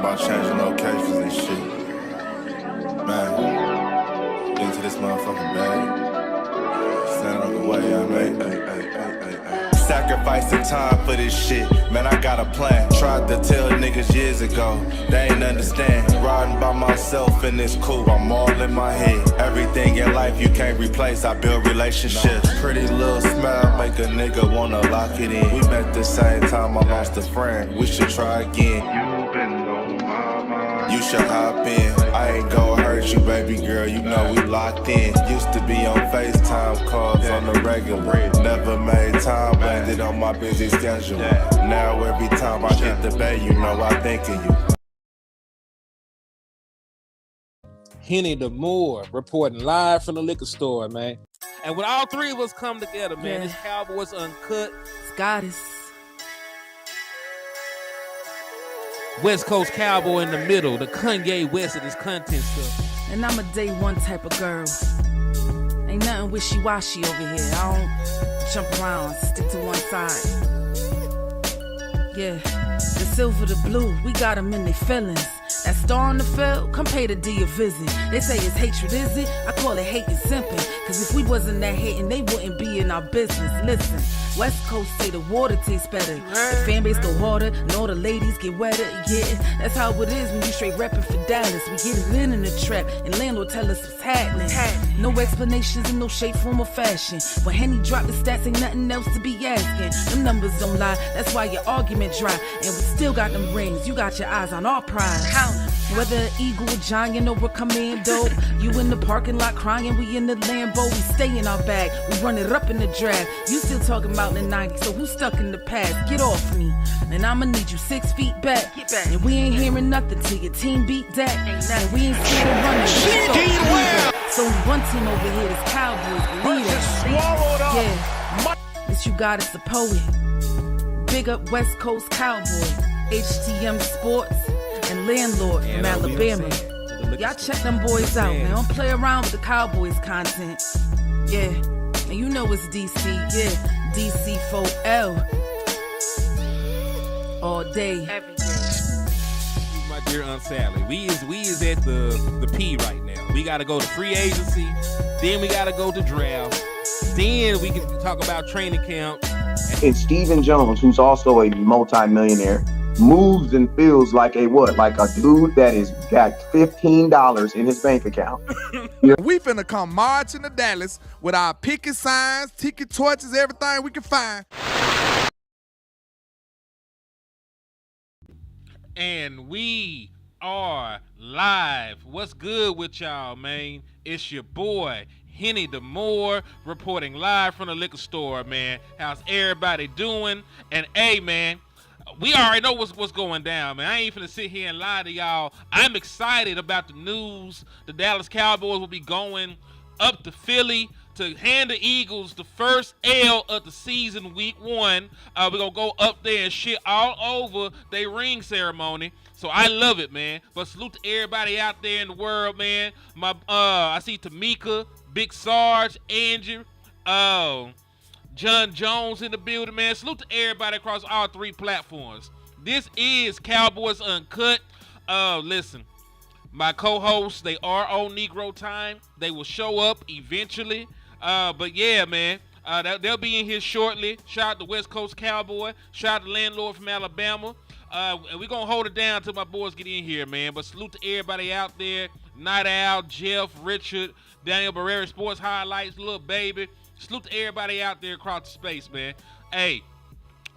about changing locations and shit. Man, into this motherfucking bag. Stand on the way I made. Sacrificing time for this shit. Man, I got a plan. Tried to tell niggas years ago. They ain't understand. Riding by myself and it's cool. I'm all in my head. Everything in life you can't replace. I build relationships. Pretty little smile make a nigga wanna lock it in. We met the same time I lost a friend. We should try again. You been on my mind. You should hop in. I ain't gon' hurt you, baby girl. You know we locked in. Used to be on FaceTime calls on the regular. Never made time, landed on my busy schedule. Now every time I hit the bay, you know I think of you. Henny the Moore reporting live from the liquor store, man. And when all three of us come together, man, it's Cowboys Uncut. Scottis. West Coast Cowboy in the middle, the Kanye West of this content stuff. And I'm a day one type of girl. Ain't nothing wishy-washy over here. I don't jump around, stick to one side. Yeah, the silver, the blue, we got them in their feelings. That star on the field, come pay the D a visit. They say it's hatred, is it? I call it hate and simping. Cause if we wasn't that hating, they wouldn't be in our business. Listen, West Coast say the water tastes better. The fan base go harder, and all the ladies get wetter. Yeah, that's how it is when you straight reppin' for Dallas. We get it in the trap, and landlord tell us what's happening. No explanations in no shape, form, or fashion. When Henny drop the stats, ain't nothing else to be asking. Them numbers don't lie, that's why your argument dry. And we still got them rings, you got your eyes on our prize. Whether an eagle, a giant, or a commando, you in the parking lot crying, we in the Lambo, we stay in our bag, we run it up in the draft. You still talking about the 90s, so who's stuck in the past? Get off me, and I'ma need you 6 feet back. And we ain't hearing nothing till your team beat that. And we ain't scared of running. So one team over here is Cowboys, believe that. Yeah, this you got is a poet. Big up West Coast Cowboys, HTM Sports, and LandLord from Alabama. Y'all check them boys out, man. Don't play around with the Cowboys content. Yeah, and you know it's DC. Yeah, DC 4L. All day, every day. My dear Aunt Sally, we is at the P right now. We got to go to free agency, then we got to go to draft, then we can talk about training camp. And Stephen Jones, who's also a multi-millionaire, moves and feels like a what? Like a dude that is got $15 in his bank account. We finna come marching to Dallas with our picket signs, ticket torches, everything we can find. And we are live. What's good with y'all, man? It's your boy, Henny the Moore, reporting live from the liquor store, man. How's everybody doing? And hey, man, we already know what's going down, man. I ain't finna sit here and lie to y'all. I'm excited about the news. The Dallas Cowboys will be going up to Philly to hand the Eagles the first L of the season, week 1. We're going to go up there and shit all over their ring ceremony. So I love it, man. But salute to everybody out there in the world, man. I see Tamika, Big Sarge, Andrew, John Jones in the building, man. Salute to everybody across all 3 platforms. This is Cowboys Uncut. Listen, my co-hosts, they are on Negro time. They will show up eventually. But yeah, man, they'll be in here shortly. Shout out to West Coast Cowboy. Shout out to LandLord from Alabama. And we're going to hold it down till my boys get in here, man. But salute to everybody out there. Night Owl, Jeff, Richard, Daniel Barrera, Sports Highlights, Little Baby. Salute to everybody out there across the space, man. Hey,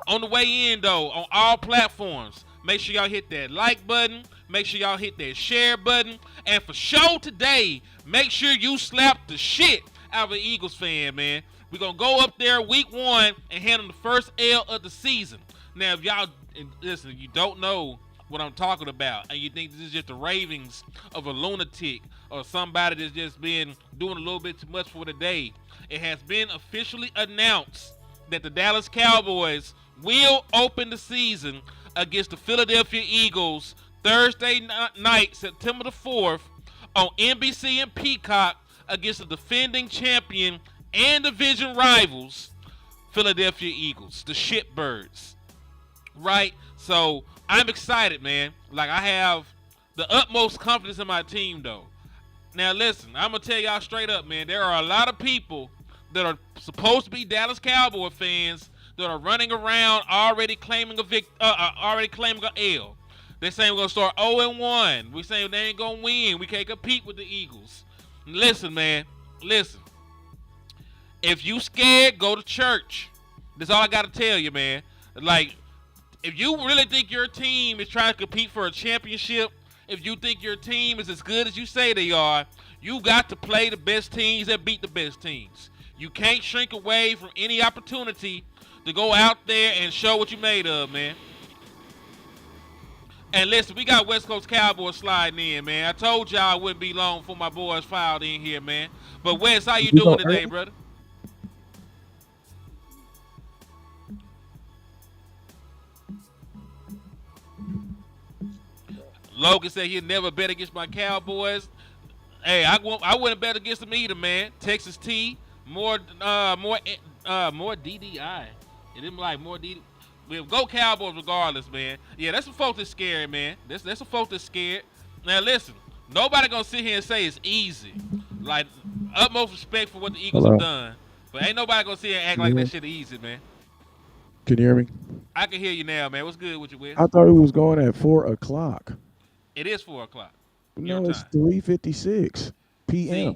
on the way in, though, on all platforms, make sure y'all hit that like button. Make sure y'all hit that share button. And for show today, make sure you slap the shit out of an Eagles fan, man. We're going to go up there week 1 and hand them the first L of the season. Now, if y'all, listen, you don't know what I'm talking about, and you think this is just the ravings of a lunatic or somebody that's just been doing a little bit too much for the day, it has been officially announced that the Dallas Cowboys will open the season against the Philadelphia Eagles Thursday night, September the 4th, on NBC and Peacock against the defending champion and division rivals, Philadelphia Eagles, the shitbirds. Right? So I'm excited, man. Like, I have the utmost confidence in my team, though. Now, listen, I'm going to tell y'all straight up, man. There are a lot of people that are supposed to be Dallas Cowboy fans that are running around already claiming a L. They're saying we're going to start 0-1. We're saying they ain't going to win. We can't compete with the Eagles. Listen, man. Listen. If you scared, go to church. That's all I got to tell you, man. Like, if you really think your team is trying to compete for a championship, if you think your team is as good as you say they are, you got to play the best teams and beat the best teams. You can't shrink away from any opportunity to go out there and show what you made of, man. And listen, we got West Coast Cowboys sliding in, man. I told y'all it wouldn't be long before my boys filed in here, man. But Wes, how you doing today, brother? Logan said he'd never bet against my Cowboys. Hey, I wouldn't bet against them either, man. Texas T, more DDI. It didn't like more DDI. We'll go Cowboys regardless, man. Yeah, that's some folks that's scared, man. That's some folks that's scared. Now listen, nobody gonna sit here and say it's easy. Like, utmost respect for what the Eagles have done. But ain't nobody gonna sit here and act like that shit easy, man. Can you hear me? I can hear you now, man. What's good with you, Wes? I thought it was going at 4 o'clock. It is 4 o'clock. No, it's 3:56 p.m.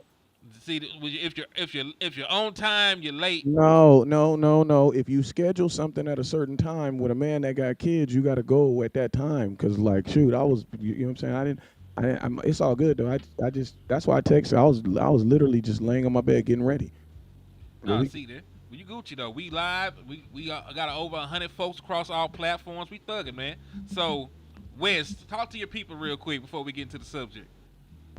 See, if you're on time, you're late. No. If you schedule something at a certain time with a man that got kids, you got to go at that time. Cause like, shoot, I was, you know what I'm saying? It's all good though. I just that's why I texted. I was literally just laying on my bed getting ready. No, see that. Well, you Gucci though. We live. We got over 100 folks across all platforms. We thugging, man. So, Wes, talk to your people real quick before we get into the subject.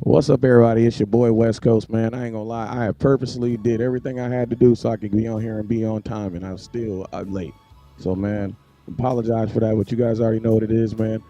What's up, everybody? It's your boy West Coast, man. I ain't gonna lie. I have purposely did everything I had to do so I could be on here and be on time, and I'm still late. So, man, apologize for that. But you guys already know what it is, man.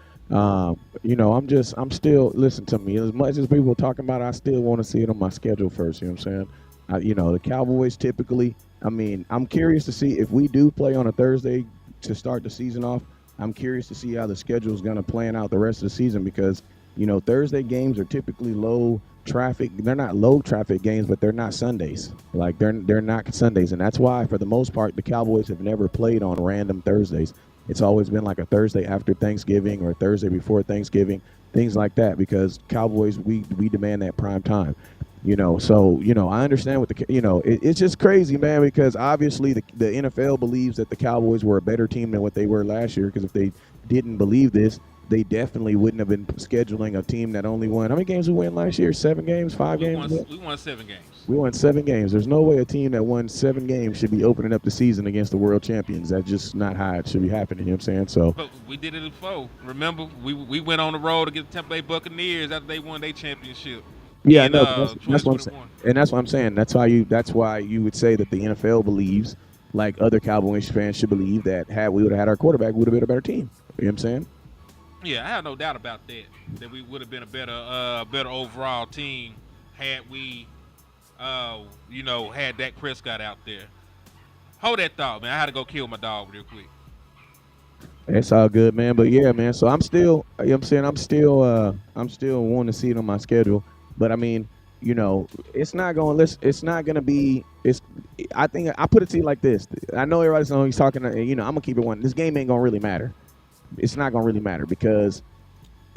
You know, I'm still, listen to me. As much as people talking about it, I still want to see it on my schedule first. You know what I'm saying? You know, the Cowboys typically, I mean, I'm curious to see if we do play on a Thursday to start the season off. I'm curious to see how the schedule is going to plan out the rest of the season because, you know, Thursday games are typically low traffic. They're not low traffic games, but they're not Sundays. Like they're not Sundays. And that's why, for the most part, the Cowboys have never played on random Thursdays. It's always been like a Thursday after Thanksgiving or Thursday before Thanksgiving, things like that, because Cowboys, we demand that prime time. You know, so, you know, I understand what it's just crazy, man, because obviously the NFL believes that the Cowboys were a better team than what they were last year, because if they didn't believe this, they definitely wouldn't have been scheduling a team that only won. How many games we won last year? 7 games? 5 games? We won 7 games. We won 7 games. There's no way a team that won 7 games should be opening up the season against the world champions. That's just not how it should be happening. You know what I'm saying? So, but we did it before. Remember, we went on the road against the Tampa Bay Buccaneers after they won their championship. Yeah, no, that's what I'm saying. And that's what I'm saying. That's why you would say that the NFL believes, like other Cowboys fans should believe, that had we would have had our quarterback, we would have been a better team. You know what I'm saying? Yeah, I have no doubt about that. That we would have been a better overall team had we, had Dak Prescott out there. Hold that thought, man. I had to go kill my dog real quick. It's all good, man. But yeah, man. So I'm still, you know what I'm saying? I'm still wanting to see it on my schedule. But I mean, you know, it's not going to be. I think I put it to you like this. I know everybody's saying he's talking. You know, I'm gonna keep it one. This game ain't gonna really matter. It's not gonna really matter because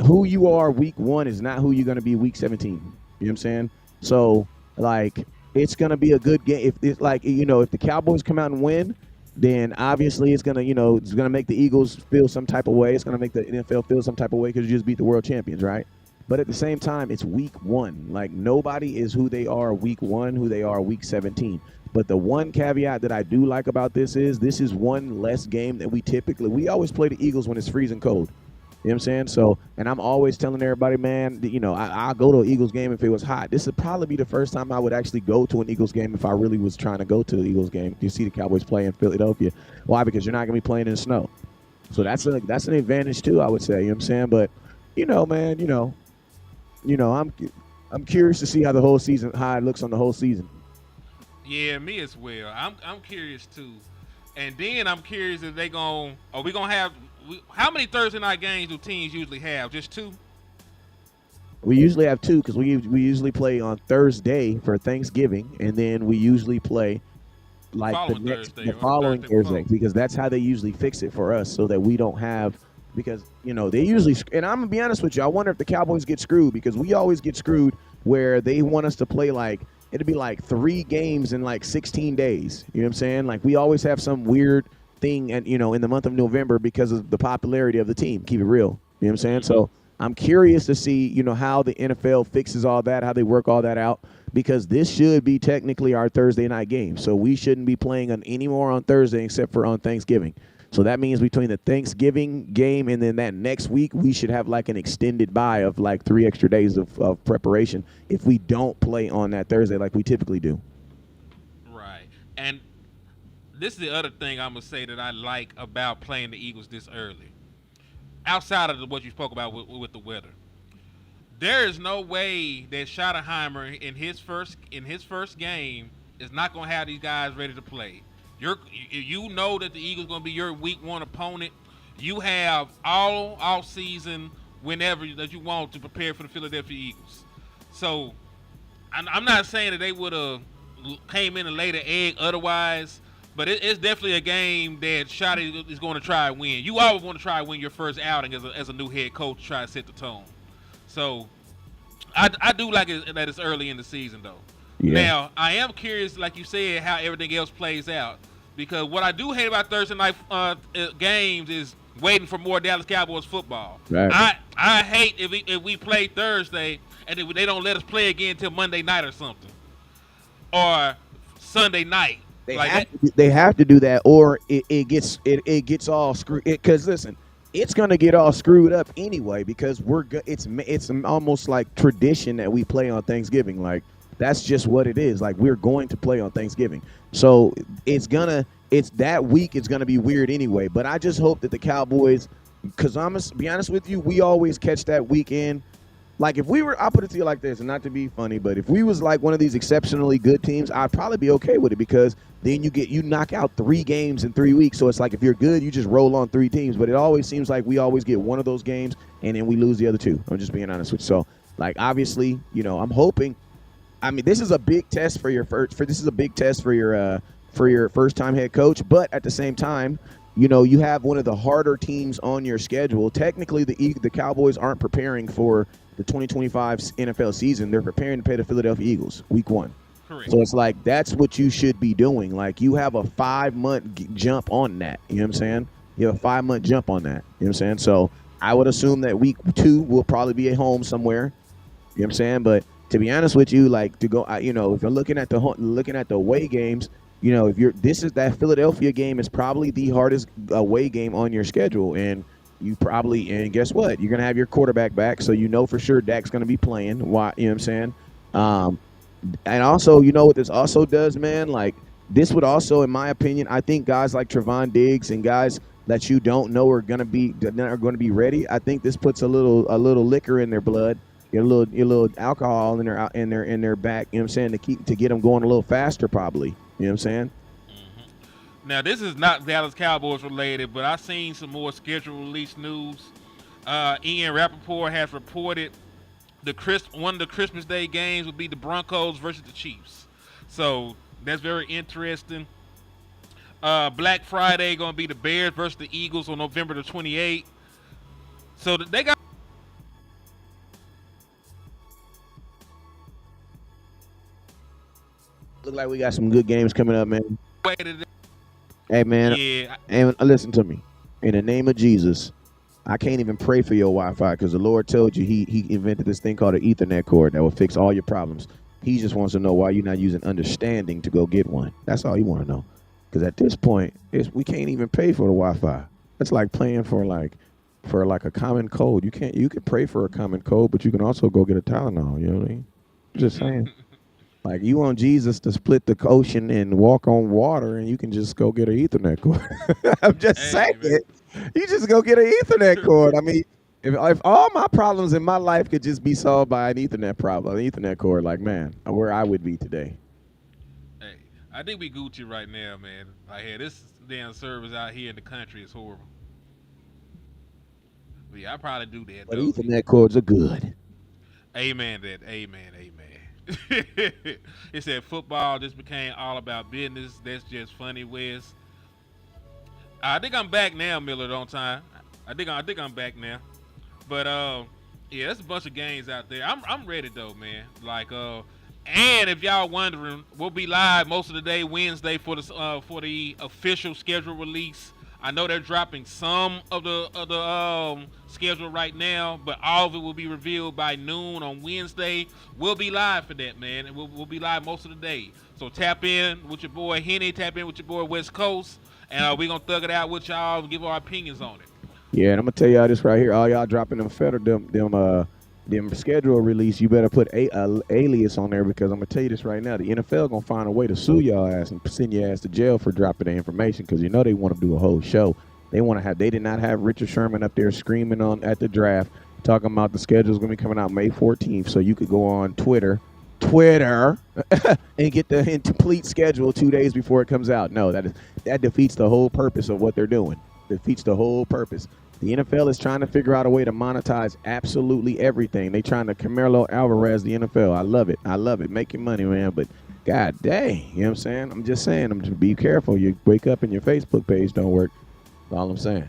who you are week 1 is not who you're gonna be week 17. You know what I'm saying? So like, it's gonna be a good game. If it's like, you know, if the Cowboys come out and win, then obviously it's gonna make the Eagles feel some type of way. It's gonna make the NFL feel some type of way because you just beat the world champions, right? But at the same time, it's week 1. Like, nobody is who they are week 1, who they are week 17. But the one caveat that I do like about this is one less game that we always play the Eagles when it's freezing cold. You know what I'm saying? So, and I'm always telling everybody, man, you know, I'll go to an Eagles game if it was hot. This would probably be the first time I would actually go to an Eagles game if I really was trying to go to the Eagles game. You see the Cowboys play in Philadelphia. Why? Because you're not going to be playing in the snow. So that's an advantage too, I would say. You know what I'm saying? But, you know, man, I'm curious to see how it looks on the whole season. Yeah, me as well. I'm curious too. And then I'm curious if we gonna have how many Thursday night games do teams usually have? Just 2? We usually have 2 because we usually play on Thursday for Thanksgiving, and then we usually play like the following Thursday because that's how they usually fix it for us, so that we don't have, because they usually, and I'm gonna be honest with you, I wonder if the Cowboys get screwed, because we always get screwed where they want us to play like it'd be like 3 games in like 16 days. You know what I'm saying? Like we always have some weird thing, and in the month of November because of the popularity of the team. Keep it real. You know what I'm saying? So I'm curious to see, how the NFL fixes all that, how they work all that out, because this should be technically our Thursday night game. So we shouldn't be playing any more on Thursday except for on Thanksgiving. So that means between the Thanksgiving game and then that next week, we should have like an extended bye of like 3 extra days of preparation if we don't play on that Thursday like we typically do. Right. And this is the other thing I'm going to say that I like about playing the Eagles this early. Outside of what you spoke about with the weather, there is no way that Schottenheimer in his first game is not going to have these guys ready to play. You know that the Eagles going to be your week 1 opponent. You have all season whenever that you want to prepare for the Philadelphia Eagles. So I'm not saying that they would have came in and laid an egg otherwise. But it's definitely a game that Shotty is going to try and win. You always want to try and win your first outing as a new head coach, try to set the tone. So I do like it that it's early in the season, though. Yeah. Now, I am curious, like you said, how everything else plays out. Because what I do hate about Thursday night games is waiting for more Dallas Cowboys football. Right. I hate if we play Thursday and if they don't let us play again until Monday night or something. Or Sunday night. They have to do that, or it gets all screwed. Because listen, it's gonna get all screwed up anyway. Because it's almost like tradition that we play on Thanksgiving. Like that's just what it is. Like we're going to play on Thanksgiving, so it's that week. It's gonna be weird anyway. But I just hope that the Cowboys, because I'm gonna be honest with you, we always catch that weekend. Like if we were, I'll put it to you like this, and not to be funny, but if we was like one of these exceptionally good teams, I'd probably be okay with it, because then you knock out 3 games in 3 weeks. So it's like if you're good, you just roll on 3 teams. But it always seems like we always get one of those games and then we lose the other 2. I'm just being honest with you. So like obviously, I'm hoping. I mean, this is a big test for your first time head coach, but at the same time, you have one of the harder teams on your schedule. Technically, the Cowboys aren't preparing for the 2025 NFL season. They're preparing to play the Philadelphia Eagles week 1. Correct. So it's like that's what you should be doing. Like you have a 5-month jump on that. You know what I'm saying? You have a 5-month jump on that. You know what I'm saying? So I would assume that week 2 will probably be at home somewhere. You know what I'm saying? But to be honest with you, like to go, if you're looking at the away games, that Philadelphia game is probably the hardest away game on your schedule, and guess what? You're gonna have your quarterback back, so for sure Dak's gonna be playing. Why? You know what I'm saying? And also, what this also does, man? Like this would also, in my opinion, I think guys like Trevon Diggs and guys that you don't know are gonna be ready. I think this puts a little liquor in their blood, a little alcohol in their back. You know what I'm saying? To get them going a little faster, probably. You know what I'm saying? Mm-hmm. Now, this is not Dallas Cowboys related, but I've seen some more schedule release news. Ian Rappaport has reported one of the Christmas Day games would be the Broncos versus the Chiefs. So that's very interesting. Black Friday going to be the Bears versus the Eagles on November the 28th. So they got. Look like we got some good games coming up, man. Hey, man. Yeah. And listen to me. In the name of Jesus, I can't even pray for your Wi-Fi because the Lord told you he invented this thing called an Ethernet cord that will fix all your problems. He just wants to know why you're not using understanding to go get one. That's all he want to know. Because at this point, we can't even pay for the Wi-Fi. It's like paying for a common cold. You can pray for a common cold, but you can also go get a Tylenol. You know what I mean? Just saying. Like, you want Jesus to split the ocean and walk on water, and you can just go get an Ethernet cord. I'm just saying it. You just go get an Ethernet cord. I mean, if all my problems in my life could just be solved by an Ethernet cord, like, man, where I would be today. Hey, I think we Gucci right now, man. Like, hey, this damn service out here in the country is horrible. But yeah, I probably do that But though. Ethernet cords are good. Amen. That. Amen. Amen. It said football just became all about business. That's just funny, Wes. I think I'm back now, Miller. On time. I think I'm back now. But yeah, there's a bunch of games out there. I'm ready though, man. Like and if y'all wondering, we'll be live most of the day Wednesday for the official schedule release. I know they're dropping some of the schedule right now, but all of it will be revealed by noon on Wednesday. We'll be live for that, man, and we'll be live most of the day. So tap in with your boy Henny, tap in with your boy West Coast, and we're gonna thug it out with y'all and give our opinions on it. Yeah, and I'm gonna tell y'all this right here. All y'all dropping them schedule release. You better put a alias on there because I'm gonna tell you this right now. The NFL gonna find a way to sue y'all ass and send your ass to jail for dropping the information because you know they want to do a whole show. They did not have Richard Sherman up there screaming on at the draft talking about the schedule's gonna be coming out May 14th, so you could go on Twitter, and get the complete schedule 2 days before it comes out. No, that defeats the whole purpose of what they're doing. Defeats the whole purpose. The NFL is trying to figure out a way to monetize absolutely everything. They trying to Camilo Alvarez the NFL. I love it. I love it. Making money, man. But God dang, you know what I'm saying? I'm just saying. Be careful. You wake up and your Facebook page don't work. That's all I'm saying.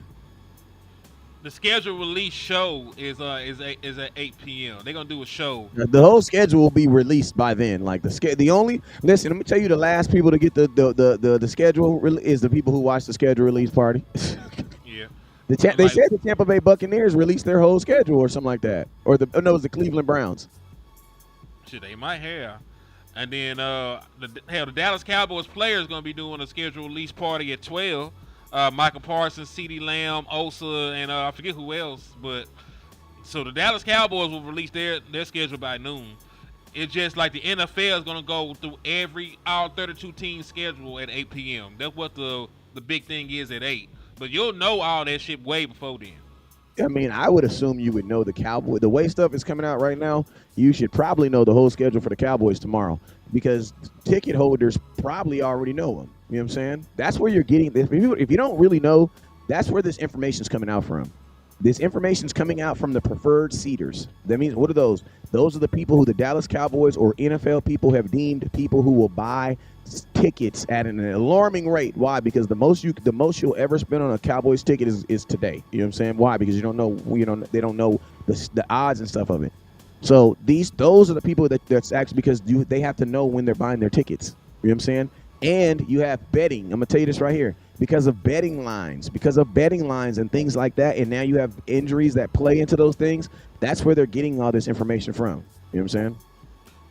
The schedule release show is at 8 p.m. They're gonna do a show. The whole schedule will be released by then. Like the only listen. Let me tell you, the last people to get the schedule is the people who watch the schedule release party. Yeah. They said the Tampa Bay Buccaneers released their whole schedule or something like that, or it was the Cleveland Browns. Shit, they might have. And then the Dallas Cowboys players gonna be doing a schedule release party at 12. Michael Parsons, CeeDee Lamb, Osa, and I forget who else. But so the Dallas Cowboys will release their schedule by noon. It's just like the NFL is gonna go through all 32 teams' schedule at 8 p.m. That's what the big thing is at 8. But you'll know all that shit way before then. I mean, I would assume you would know the Cowboy. The way stuff is coming out right now, you should probably know the whole schedule for the Cowboys tomorrow because ticket holders probably already know them. You know what I'm saying? That's where you're getting. If you don't really know, that's where this information's coming out from. This information's coming out from the preferred seaters. That means, what are those? Those are the people who the Dallas Cowboys or NFL people have deemed people who will buy tickets at an alarming rate. Why? Because the most you'll ever spend on a Cowboys ticket is today. You know what I'm saying? Why? Because they don't know the odds and stuff of it. So those are the people that's actually because they have to know when they're buying their tickets. You know what I'm saying? And you have betting. I'm gonna tell you this right here. Because of betting lines and things like that, and now you have injuries that play into those things. That's where they're getting all this information from. You know what I'm saying?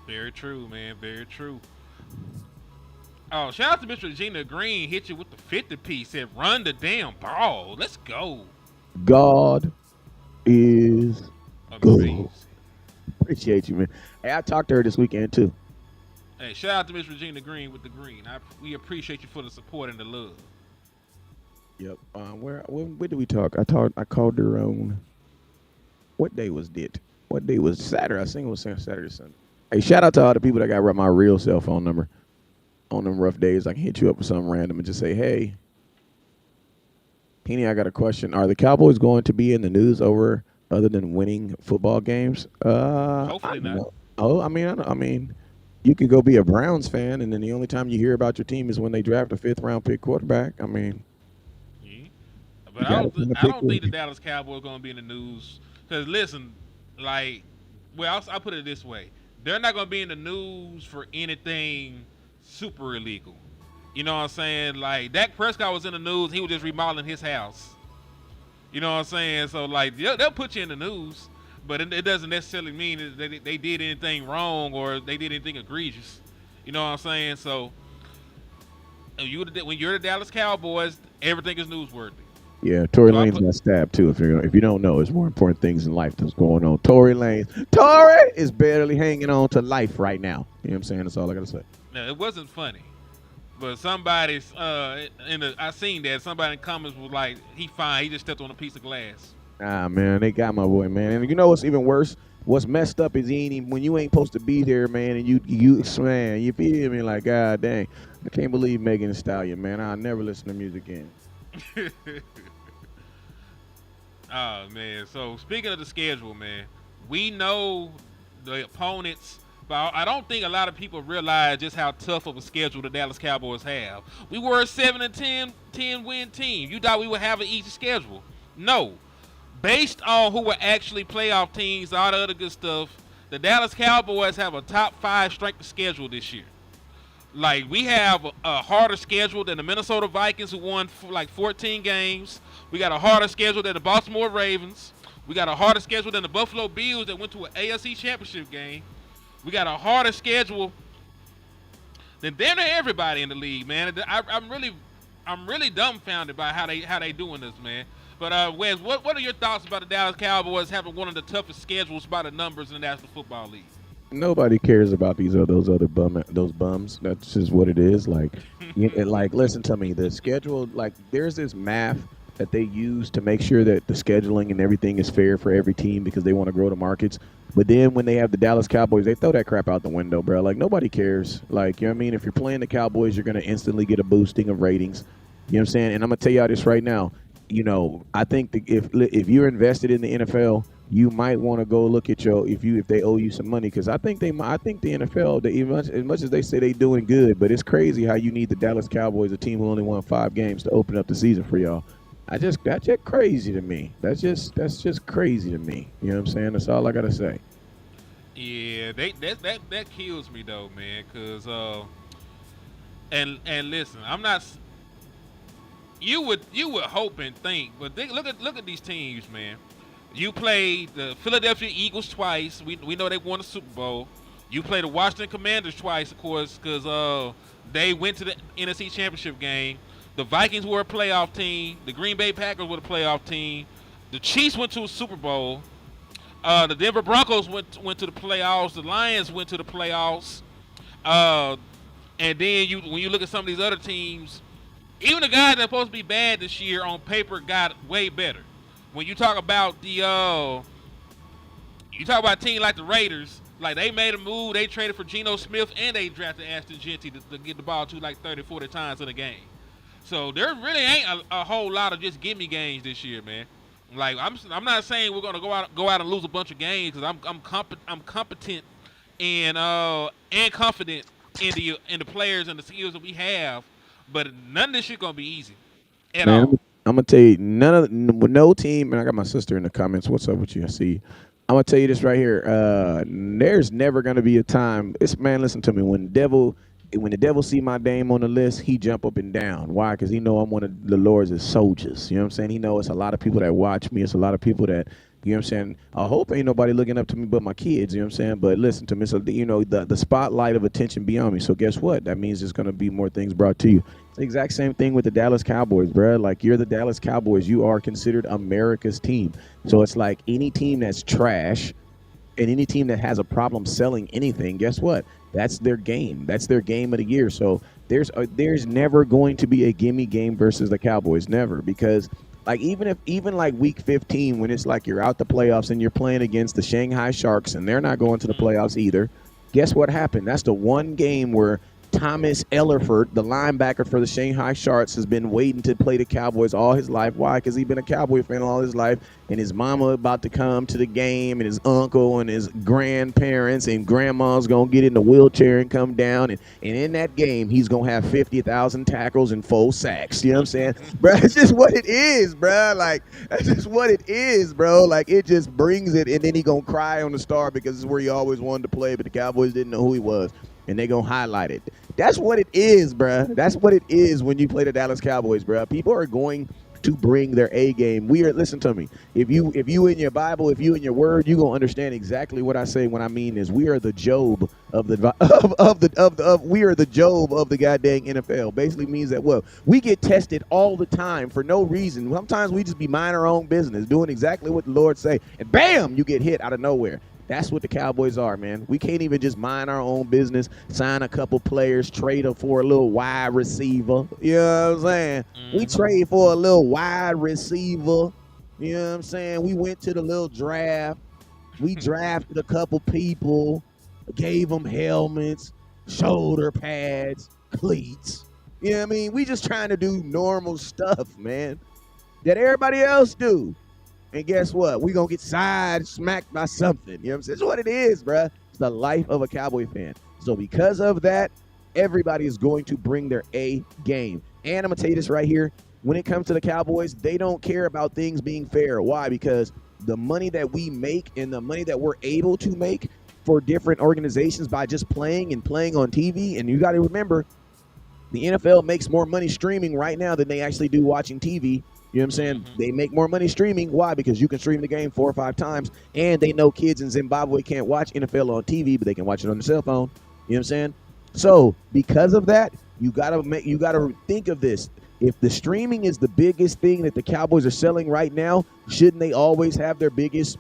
Very true, man. Very true. Oh, shout out to Miss Regina Green. Hit you with the 50 piece. Said, run the damn ball. Let's go. God is Amazing. good. Appreciate you, man. Hey, I talked to her this weekend too. Hey, shout out to Miss Regina Green with the green. We appreciate you for the support and the love. Yep. Where did we talk? I called her on. What day was it? What day was Saturday? I think it was Saturday, Sunday. Hey, shout out to all the people that got my real cell phone number. On them rough days, I can hit you up with something random and just say, "Hey, Penny, I got a question. Are the Cowboys going to be in the news other than winning football games?" Hopefully not. Oh, I mean, you could go be a Browns fan, and then the only time you hear about your team is when they draft a 5th-round pick quarterback. I mean. But I don't think the Dallas Cowboys are going to be in the news. Because, listen, I'll put it this way. They're not going to be in the news for anything super illegal. You know what I'm saying? Like, Dak Prescott was in the news. He was just remodeling his house. You know what I'm saying? So, they'll put you in the news. But it doesn't necessarily mean that they did anything wrong or they did anything egregious. You know what I'm saying? So, when you're the Dallas Cowboys, everything is newsworthy. Yeah, Tory Lanez got stabbed too. If you don't know, there's more important things in life that's going on. Tory is barely hanging on to life right now. You know what I'm saying? That's all I gotta say. No, it wasn't funny, but somebody's I seen that somebody in comments was like, "He fine. He just stepped on a piece of glass." Ah man, they got my boy, man. And you know what's even worse? What's messed up is when you ain't supposed to be there, man, and you man, you feel me? Like, God dang, I can't believe Megan Thee Stallion, man. I'll never listen to music again. Oh man. So speaking of the schedule, man, we know the opponents, but I don't think a lot of people realize just how tough of a schedule the Dallas Cowboys have. We were a 7-10 win team. You thought we would have an easy schedule? No. Based on who were actually playoff teams, all the other good stuff, the Dallas Cowboys have a top 5 strength of schedule this year. Like, we have a harder schedule than the Minnesota Vikings, who won like 14 games. We got a harder schedule than the Baltimore Ravens. We got a harder schedule than the Buffalo Bills that went to an AFC Championship game. We got a harder schedule than damn near everybody in the league, man. I'm really dumbfounded by how they doing this, man. But Wes, what are your thoughts about the Dallas Cowboys having one of the toughest schedules by the numbers in the National Football League? Nobody cares about those other bums. That's just what it is. Like, like, listen to me. The schedule, like, there's this math that they use to make sure that the scheduling and everything is fair for every team because they want to grow the markets. But then when they have the Dallas Cowboys, they throw that crap out the window, bro. Like, nobody cares. Like, you know what I mean? If you're playing the Cowboys, you're going to instantly get a boosting of ratings. You know what I'm saying? And I'm going to tell y'all this right now. You know, I think if you're invested in the NFL, you might want to go look at if they owe you some money, because I think the NFL, as much as they say they doing good, but it's crazy how you need the Dallas Cowboys, a team who only won 5 games, to open up the season for y'all. That's just crazy to me. That's just crazy to me. You know what I'm saying? That's all I gotta say. Yeah, that kills me though, man. Cause and listen, I'm not. You would hope and think, but look at these teams, man. You played the Philadelphia Eagles twice. We know they won the Super Bowl. You played the Washington Commanders twice, of course, because they went to the NFC Championship game. The Vikings were a playoff team. The Green Bay Packers were a playoff team. The Chiefs went to a Super Bowl. The Denver Broncos went to the playoffs. The Lions went to the playoffs. And then when you look at some of these other teams, even the guys that are supposed to be bad this year on paper got way better. When you talk about a team like the Raiders, like they made a move, they traded for Geno Smith, and they drafted Ashton Genty to get the ball to like 30, 40 times in a game. So there really ain't a whole lot of just gimme games this year, man. Like I'm not saying we're gonna go out and lose a bunch of games, because I'm competent and confident in the players and the skills that we have, but none of this shit gonna be easy at all. I'm gonna tell you, no team, and I got my sister in the comments. What's up with you? I see. I'm gonna tell you this right here. There's never gonna be a time. Listen to me. When the devil see my name on the list, he jump up and down. Why? Because he know I'm one of the Lord's soldiers. You know what I'm saying? He know it's a lot of people that watch me. It's a lot of people that, you know what I'm saying? I hope ain't nobody looking up to me but my kids, you know what I'm saying? But listen to me. So, you know, the spotlight of attention be on me. So guess what? That means there's going to be more things brought to you. It's the exact same thing with the Dallas Cowboys, bro. Like, you're the Dallas Cowboys. You are considered America's team. So it's like any team that's trash and any team that has a problem selling anything, guess what? That's their game. That's their game of the year. So there's never going to be a gimme game versus the Cowboys. Never. Because like even like week 15, when it's like you're out the playoffs and you're playing against the Shanghai Sharks and they're not going to the playoffs either, guess what happened? That's the one game where Thomas Ellerford, the linebacker for the Shanghai Sharks, has been waiting to play the Cowboys all his life. Why? Because he's been a Cowboy fan all his life, and his mama about to come to the game, and his uncle and his grandparents and grandma's going to get in the wheelchair and come down, and in that game, he's going to have 50,000 tackles and 4 sacks. You know what I'm saying? Bro, it's just what it is, bro. Like, that's just what it is, bro. Like, it just brings it, and then he going to cry on the star because it's where he always wanted to play, but the Cowboys didn't know who he was. And they gonna highlight it. That's what it is, bruh. That's what it is when you play the Dallas Cowboys, bruh. People are going to bring their A game. Listen to me. If you in your Bible, if you in your word, you gonna understand exactly what I say when I mean is we are the Job of the we are the Job of the goddamn NFL. Basically means that we get tested all the time for no reason. Sometimes we just be minding our own business, doing exactly what the Lord say, and bam, you get hit out of nowhere. That's what the Cowboys are, man. We can't even just mind our own business, sign a couple players, trade them for a little wide receiver. You know what I'm saying? Mm-hmm. We trade for a little wide receiver. You know what I'm saying? We went to the little draft. We drafted a couple people, gave them helmets, shoulder pads, cleats. You know what I mean? We just trying to do normal stuff, man, that everybody else do. and guess what? We gonna get smacked by something. You know what I'm saying? It's what it is, bruh. It's the life of a Cowboy fan. So because of that, everybody is going to bring their A game. And I'm gonna tell you this right here. When it comes to the Cowboys, they don't care about things being fair. Why? Because the money that we make and the money that we're able to make for different organizations by just playing on TV, and you got to remember, the NFL makes more money streaming right now than they actually do watching TV. You know what I'm saying? Mm-hmm. They make more money streaming. Why? Because you can stream the game 4 or 5 times, and they know kids in Zimbabwe can't watch NFL on TV, but they can watch it on their cell phone. You know what I'm saying? So because of that, you gotta think of this. If the streaming is the biggest thing that the Cowboys are selling right now, shouldn't they always have their biggest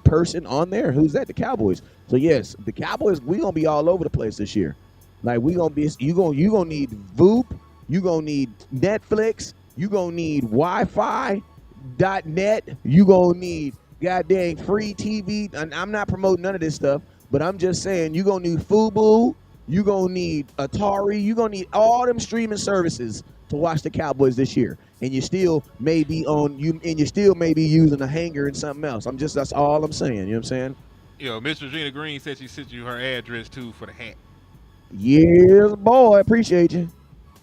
person on there? Who's that? The Cowboys. So yes, the Cowboys, we gonna be all over the place this year. Like you gonna need Voop, you gonna need Netflix, you gonna need Wi-Fi.net, you gonna need goddamn free TV. And I'm not promoting none of this stuff, but I'm just saying you gonna need Fubo, you gonna need Atari, you gonna need all them streaming services to watch the Cowboys this year, and you still may be using a hanger and something else. That's all I'm saying. You know what I'm saying? Yo, Miss Regina Green said she sent you her address too for the hat. Yes, boy, appreciate you.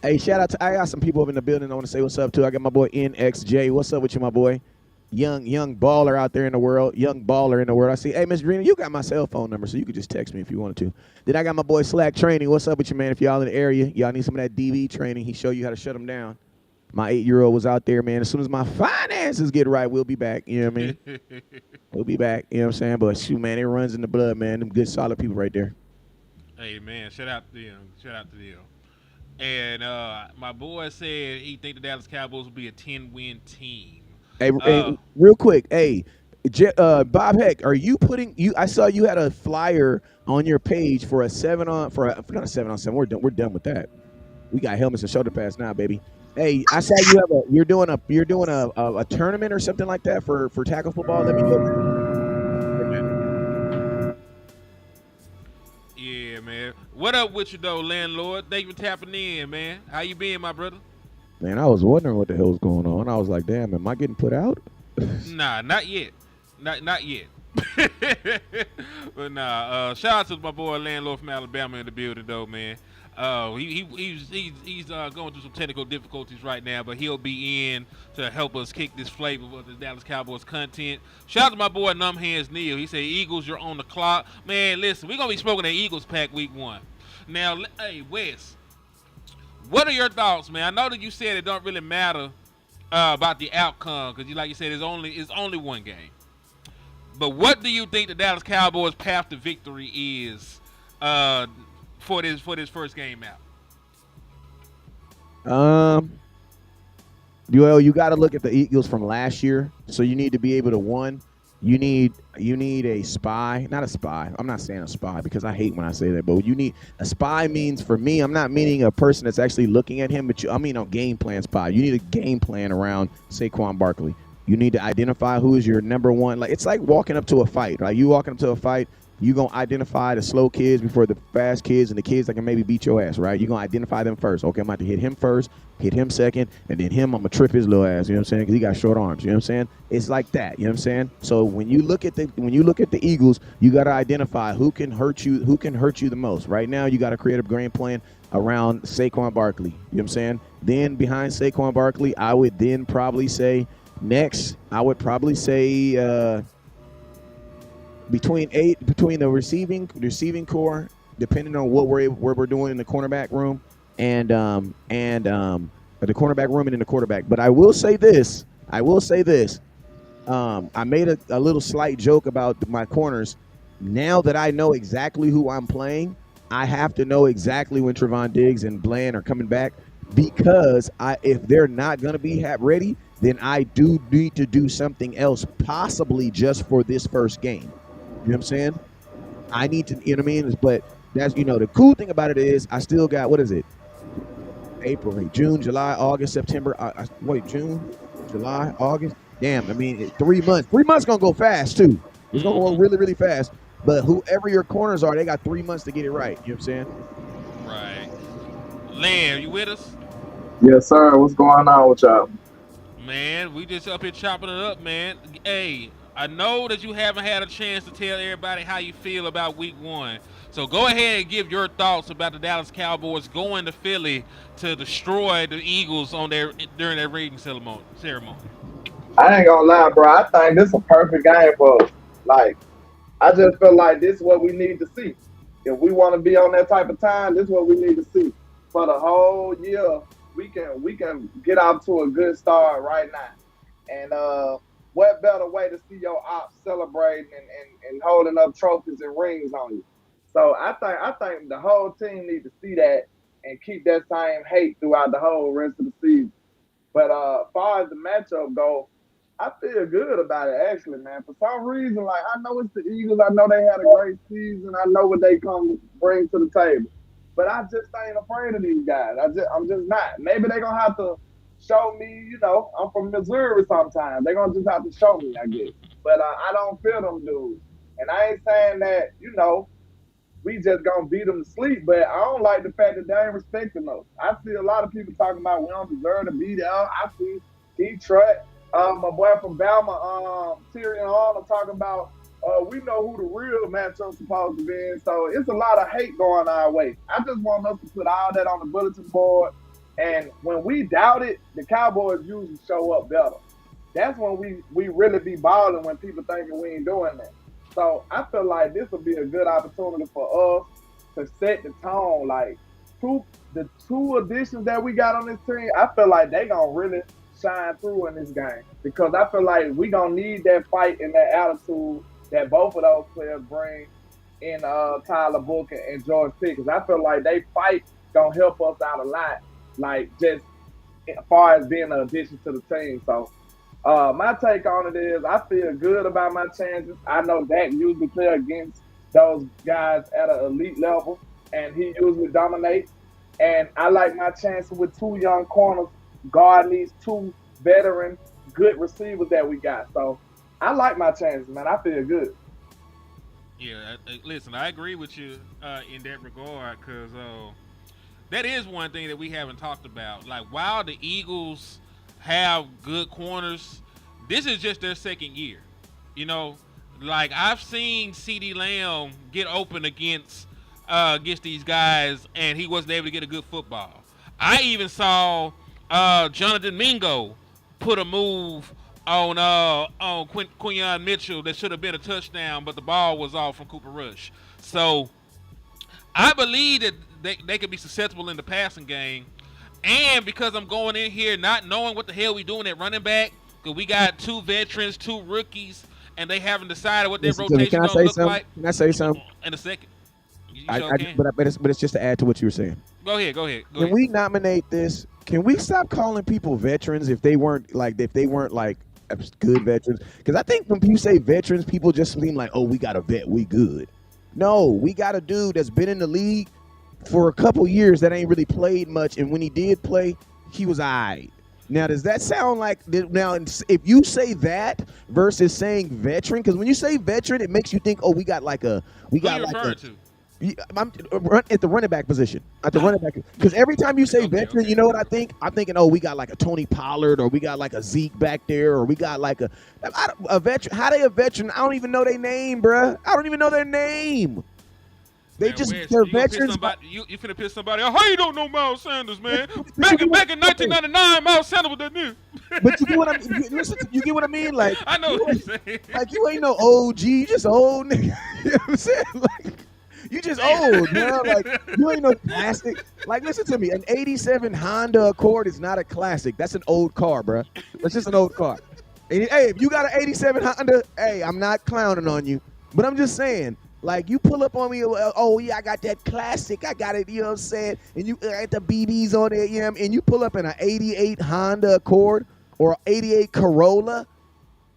Hey, shout out to I got some people up in the building. I want to say what's up too. I got my boy NXJ. What's up with you, my boy? Young baller out there in the world. Young baller in the world. I see. Hey, Miss Regina, you got my cell phone number, so you could just text me if you wanted to. Then I got my boy Slack Training. What's up with you, man? If y'all in the area, y'all need some of that DV training. He show you how to shut them down. My 8-year-old was out there, man. As soon as my finances get right, we'll be back. You know what I mean? We'll be back. You know what I'm saying? But shoot, man, it runs in the blood, man. Them good, solid people right there. Hey, man, shout out to them. And my boy said he think the Dallas Cowboys will be a 10-win team. Hey, real quick, hey, Bob Heck, are you putting I saw you had a flyer on your page for a 7-on-7. We're done with that. We got helmets and shoulder pads now, baby. Hey, I saw you're doing a tournament or something like that for tackle football. Let me know. Yeah, man. What up with you though, landlord? Thank you for tapping in, man. How you been, my brother? Man, I was wondering what the hell was going on. I was like, damn, am I getting put out? Nah, not yet. Not yet. But nah, shout out to my boy landlord from Alabama in the building though, man. He's going through some technical difficulties right now, but he'll be in to help us kick this flavor of the Dallas Cowboys content. Shout out to my boy Numb Hands Neil. He said, Eagles, you're on the clock. Man, listen, we're going to be smoking that Eagles pack week 1. Now, hey, Wes, what are your thoughts, man? I know that you said it don't really matter about the outcome because, like you said, it's only one game. But what do you think the Dallas Cowboys' path to victory is for this first game out? You got to look at the Eagles from last year. So you need to be able to You need a spy, not a spy. I'm not saying a spy because I hate when I say that, but you need a spy means for me, I'm not meaning a person that's actually looking at him, but I mean a game plan spy. You need a game plan around Saquon Barkley. You need to identify who is your number one. Like it's like walking up to a fight, right? You walking up to a fight, you gonna identify the slow kids before the fast kids and the kids that can maybe beat your ass, right? You gonna identify them first. Okay, I'm about to hit him first, hit him second, and then him, I'm gonna trip his little ass. You know what I'm saying? Because he got short arms. You know what I'm saying? It's like that. You know what I'm saying? So when you look at the Eagles, you gotta identify who can hurt you the most. Right now, you gotta create a game plan around Saquon Barkley. You know what I'm saying? Then behind Saquon Barkley, I would then probably say next, between the receiving core, depending on what we're doing in the cornerback room, and the cornerback room and in the quarterback. But I will say this. I made a little slight joke about my corners. Now that I know exactly who I'm playing, I have to know exactly when Trevon Diggs and Bland are coming back, because if they're not going to be ready, then I do need to do something else, possibly just for this first game. You know what I'm saying? I need to, you know what I mean? But that's, the cool thing about it is I still got, what is it? April, June, July, August, September. June, July, August. Damn, I mean, 3 months. 3 months going to go fast, too. It's going to go really, really fast. But whoever your corners are, they got 3 months to get it right. You know what I'm saying? Right. Lamb, you with us? Yes, sir. What's going on with y'all? Man, we just up here chopping it up, man. Hey, I know that you haven't had a chance to tell everybody how you feel about week 1. So go ahead and give your thoughts about the Dallas Cowboys going to Philly to destroy the Eagles on during their ring ceremony. I ain't gonna lie, bro. I think this is a perfect game for us. Like, I just feel like this is what we need to see. If we want to be on that type of time, this is what we need to see. For the whole year, we can get off to a good start right now. And what better way to see your ops celebrating and holding up trophies and rings on you? So I think the whole team needs to see that and keep that same hate throughout the whole rest of the season. But as far as the matchup goes, I feel good about it actually, man. For some reason, like I know it's the Eagles. I know they had a great season. I know what they come bring to the table. But I just ain't afraid of these guys. I'm just not. Maybe they're gonna have to show me, I'm from Missouri sometimes. They're gonna just have to show me, I guess. But I don't feel them dudes. And I ain't saying that, we just gonna beat them to sleep, but I don't like the fact that they ain't respecting us. I see a lot of people talking about we don't deserve to be there. I see Detroit, my boy from Bama, Tyrion Arnold talking about we know who the real matchup's supposed to be. So it's a lot of hate going our way. I just want us to put all that on the bulletin board. And when we doubt it, the Cowboys usually show up better. That's when we really be balling when people thinking we ain't doing that. So I feel like this will be a good opportunity for us to set the tone. Like the two additions that we got on this team, I feel like they gonna really shine through in this game because I feel like we gonna need that fight and that attitude that both of those players bring in Tyler Booker and George Pickens. I feel like they fight gonna help us out a lot, like just as far as being an addition to the team. So my take on it is I feel good about my chances. I know Dak usually play against those guys at an elite level, and he usually dominates. And I like my chances with two young corners guarding these two veteran good receivers that we got. So I like my chances, man. I feel good. Yeah, listen, I agree with you in that regard because that is one thing that we haven't talked about. Like, while the Eagles have good corners, this is just their second year. Like I've seen CeeDee Lamb get open against these guys, and he wasn't able to get a good football. I even saw Jonathan Mingo put a move on Quinyon Mitchell that should have been a touchdown, but the ball was off from Cooper Rush. So I believe that they could be successful in the passing game. And because I'm going in here not knowing what the hell we doing at running back, because we got two veterans, two rookies, and they haven't decided what their rotation going to look like. Can I say something? In a second. But it's just to add to what you were saying. Go ahead. Can we nominate this? Can we stop calling people veterans if they weren't like good veterans? Because I think when you say veterans, people just seem like, oh, we got a vet, we good. No, we got a dude that's been in the league for a couple years that ain't really played much, and when he did play, he was all right. Now, does that sound like now? If you say that versus saying veteran, because when you say veteran, it makes you think, oh, we got like a. I'm at the running back position. At the running back, because every time you say veteran, you know what I think? I'm thinking, oh, we got like a Tony Pollard, or we got like a Zeke back there, or we got like a veteran. How they a veteran? I don't even know their name, bruh. I don't even know their name. They're veterans. You finna piss somebody off. How you don't know Miles Sanders, man? Back in 1999, Miles Sanders was that new. But you get what I mean? You get what I mean? Like, I know what you're saying. Like, you ain't no OG, you just old nigga. You know what I'm saying? Like, you just old, man. Like, you ain't no classic. Like, listen to me. An 87 Honda Accord is not a classic. That's an old car, bro. That's just an old car. And, hey, if you got an 87 Honda, hey, I'm not clowning on you. But I'm just saying, like, you pull up on me, oh, yeah, I got that classic. I got it, you know what I'm saying? And you got the BBs on it, you know, and you pull up in an 88 Honda Accord or an 88 Corolla.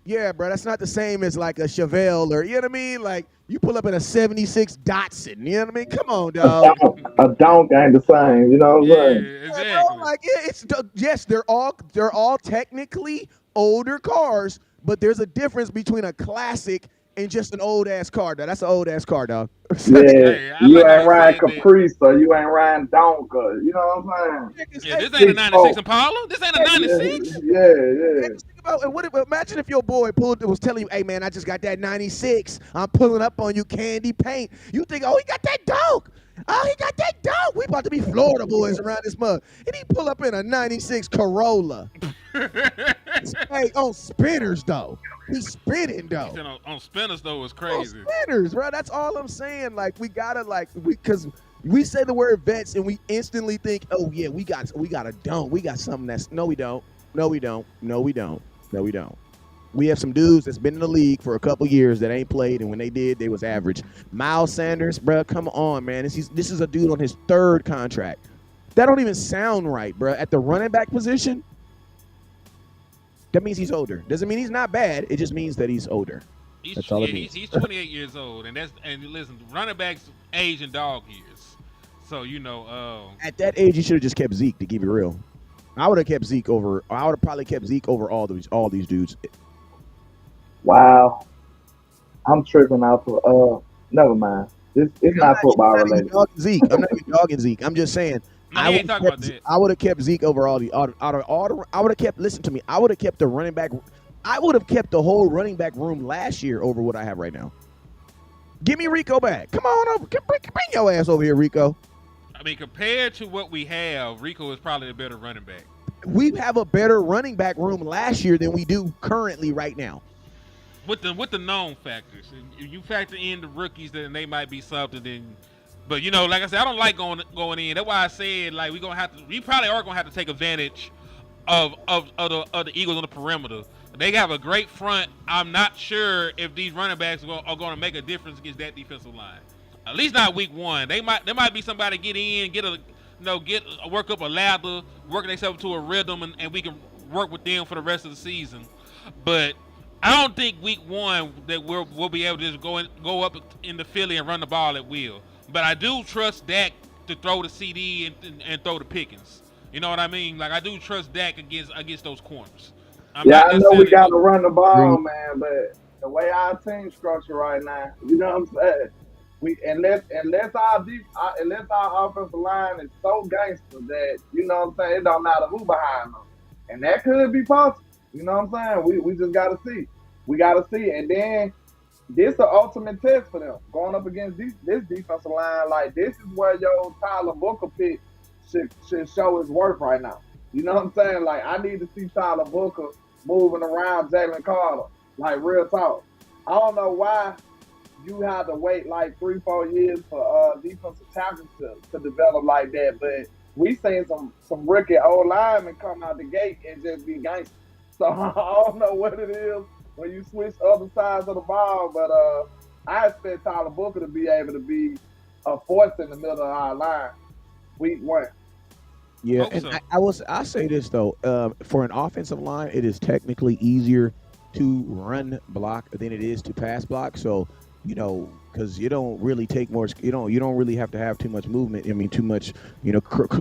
Yeah, bro, that's not the same as like a Chevelle or, you know what I mean? Like, you pull up in a 76 Datsun, you know what I mean? Come on, dog. A donk ain't the same, you know what I'm saying? Exactly. Yeah, bro, like, yeah, yes, they're all technically older cars, but there's a difference between a classic in just an old ass car, dog. That's an old ass car, dog. Yeah, Hey, I you like how ain't you riding said that. Caprice, or you ain't riding Donka. You know what I'm saying? Yeah, this ain't a 96 6'4". Impala. This ain't a Yeah, 96. yeah. Just think about and imagine if your boy was telling you, "Hey man, I just got that 96. I'm pulling up on you, candy paint." You think, "Oh, he got that dog. Oh, he got that dog. We about to be Florida boys around this mug." And he pull up in a 96 Corolla. Hey, on spinners though. He's spinning though. on spinners though is On crazy. spinners, bro. That's all I'm saying. Like we gotta because we say the word vets and we instantly think, oh yeah, we got a dome. We got something that's no, we don't. No, we don't. No, we don't. No, we don't. We have some dudes that's been in the league for a couple years that ain't played, and when they did, they was average. Miles Sanders, bro, come on, man. This is a dude on his third contract. That don't even sound right, bro. At the running back position, that means he's older. Doesn't mean he's not bad. It just means that he's older. That's all it means. He's 28 years old, and listen, running backs age in dog years. So at that age, you should have just kept Zeke. To keep it real, I would have kept Zeke over. I would have probably kept Zeke over all these dudes. Wow, I'm tripping out for never mind. It's not football related. I'm not even dogging Zeke. I'm just saying. No, he ain't talking about that. I would have kept Zeke over all the I would have kept. Listen to me. I would have kept the running back. I would have kept the whole running back room last year over what I have right now. Give me Rico back. Come on over. Bring your ass over here, Rico. I mean, compared to what we have, Rico is probably a better running back. We have a better running back room last year than we do currently right now. With the known factors, if you factor in the rookies, then they might be something. Then, but like I said, I don't like going in. That's why I said like we probably are gonna have to take advantage of the Eagles on the perimeter. They have a great front. I'm not sure if these running backs are going to make a difference against that defensive line. At least not week one. There might be somebody get in, work up a lather, work themselves to a rhythm, and we can work with them for the rest of the season. But I don't think week one that we'll be able to just go up into Philly and run the ball at will. But I do trust Dak to throw the CD and throw the Pickens. You know what I mean? Like I do trust Dak against those corners. I know we got to run the ball, man, but the way our team structure right now, you know what I'm saying? Unless our offensive line is so gangster that you know what I'm saying, it don't matter who behind them, and that could be possible. You know what I'm saying? We just gotta see. We gotta see, and then this is the ultimate test for them going up against this defensive line. Like this is where your Tyler Booker pick should show his worth right now. You know what I'm saying? Like, I need to see Tyler Booker moving around Jalen Carter. Like, real talk. I don't know why you have to wait like 3-4 years for defensive tackles to develop like that, but we seen some rookie old linemen come out the gate and just be gangster. So I don't know what it is when you switch other sides of the ball, but I expect Tyler Booker to be able to be a force in the middle of our line week one. Yeah, and I say this though, for an offensive line, it is technically easier to run block than it is to pass block. So, because you don't really take more, you don't really have to have too much movement. I mean, too much,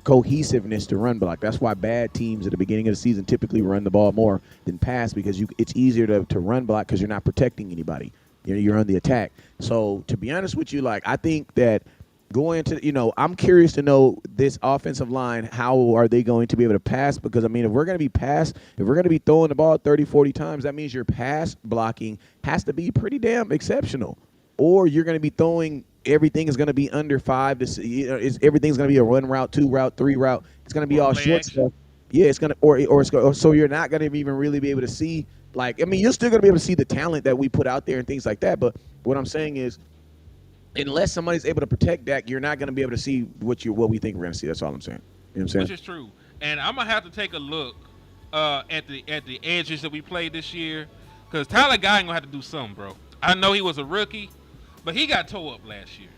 cohesiveness to run block. That's why bad teams at the beginning of the season typically run the ball more than pass because it's easier to run block because you're not protecting anybody. You're on the attack. So to be honest with you, like I think that. Going to, I'm curious to know this offensive line, how are they going to be able to pass? Because, I mean, if we're going to be throwing the ball 30, 40 times, that means your pass blocking has to be pretty damn exceptional. Or you're going to be throwing, everything is going to be under 5. Everything's going to be a 1 route, 2 route, 3 route. It's going to be all short stuff. Yeah, it's going to, so you're not going to even really be able to see, like, I mean, you're still going to be able to see the talent that we put out there and things like that. But what I'm saying is, unless somebody's able to protect Dak, you're not going to be able to see what we think we're going to see. That's all I'm saying. You know what I'm saying? Which is true. And I'm going to have to take a look at the edges that we played this year because Tyler Guyton going to have to do something, bro. I know he was a rookie, but he got toe up last year.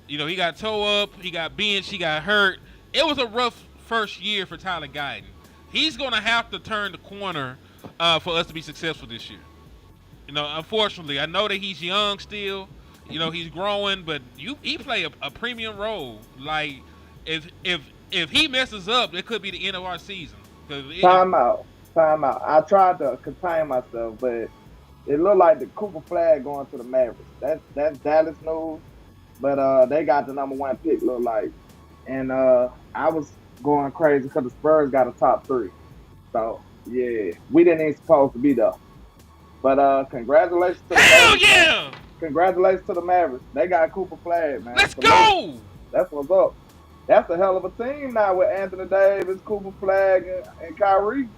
He got toe up, he got benched, he got hurt. It was a rough first year for Tyler Guyton. He's going to have to turn the corner for us to be successful this year. Unfortunately, I know that he's young still. He's growing, but he play a premium role. Like, if he messes up, it could be the end of our season. Time out. I tried to contain myself, but it looked like the Cooper flag going to the Mavericks. That's Dallas news, but they got the #1 pick. Look like, and I was going crazy because the Spurs got a top 3. So yeah, we didn't even supposed to be there. But congratulations to the Hell Mavericks. yeah! Congratulations to the Mavericks. They got Cooper flag, man. Let's So go! that's what's up. That's a hell of a team now with Anthony Davis, Cooper Flag, and Kyrie.